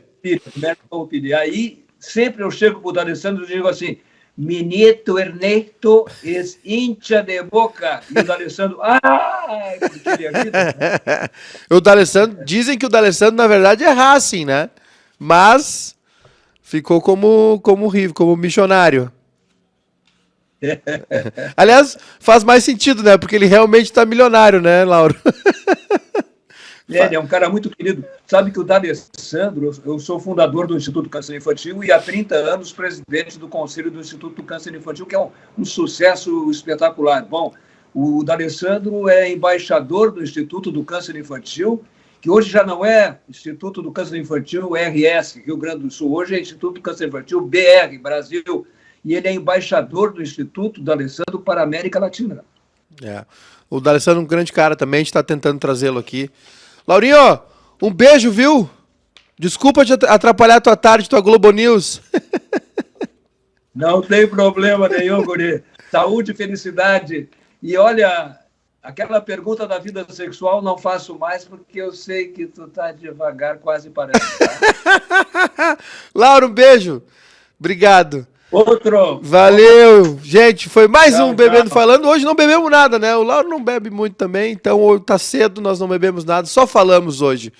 Mérito Farroupilha. Aí, sempre eu chego para o D'Alessandro e digo assim, mi nieto Ernesto é hincha de Boca. E o D'Alessandro, porque ele é vida, né? O D'Alessandro, dizem que o D'Alessandro, na verdade, é Racing, né? Mas ficou como missionário. Aliás, faz mais sentido, né? Porque ele realmente está milionário, né, Lauro? Ele é um cara muito querido. Sabe que o D'Alessandro, eu sou fundador do Instituto Câncer Infantil e há 30 anos presidente do Conselho do Instituto Câncer Infantil, que é um sucesso espetacular. Bom, o D'Alessandro é embaixador do Instituto do Câncer Infantil, que hoje já não é Instituto do Câncer Infantil RS, Rio Grande do Sul, hoje é Instituto do Câncer Infantil BR, Brasil, e ele é embaixador do Instituto D'Alessandro para a América Latina. O D'Alessandro é um grande cara também, a gente está tentando trazê-lo aqui. Laurinho, um beijo, viu? Desculpa te atrapalhar a tua tarde, tua Globo News. Não tem problema nenhum, guri. Saúde, felicidade. E olha, aquela pergunta da vida sexual não faço mais porque eu sei que tu tá devagar, quase parando. Tá? Lauro, um beijo. Obrigado. Outro. Valeu. Gente, foi mais um Bebendo Falando. Hoje não bebemos nada, né? O Lauro não bebe muito também, então tá cedo, nós não bebemos nada, só falamos hoje.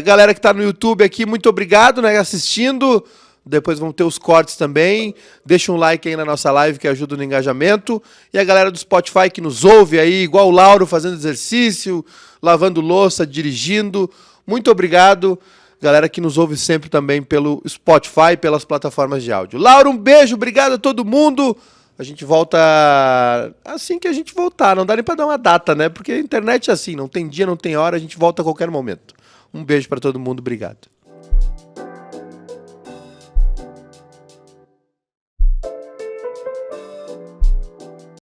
Galera que tá no YouTube aqui, muito obrigado, né, assistindo. Depois vão ter os cortes também. Deixa um like aí na nossa live que ajuda no engajamento. E a galera do Spotify que nos ouve aí, igual o Lauro, fazendo exercício, lavando louça, dirigindo. Muito obrigado. Galera que nos ouve sempre também pelo Spotify, pelas plataformas de áudio. Lauro, um beijo, obrigado a todo mundo. A gente volta assim que a gente voltar. Não dá nem pra dar uma data, né? Porque a internet é assim, não tem dia, não tem hora, a gente volta a qualquer momento. Um beijo pra todo mundo, obrigado.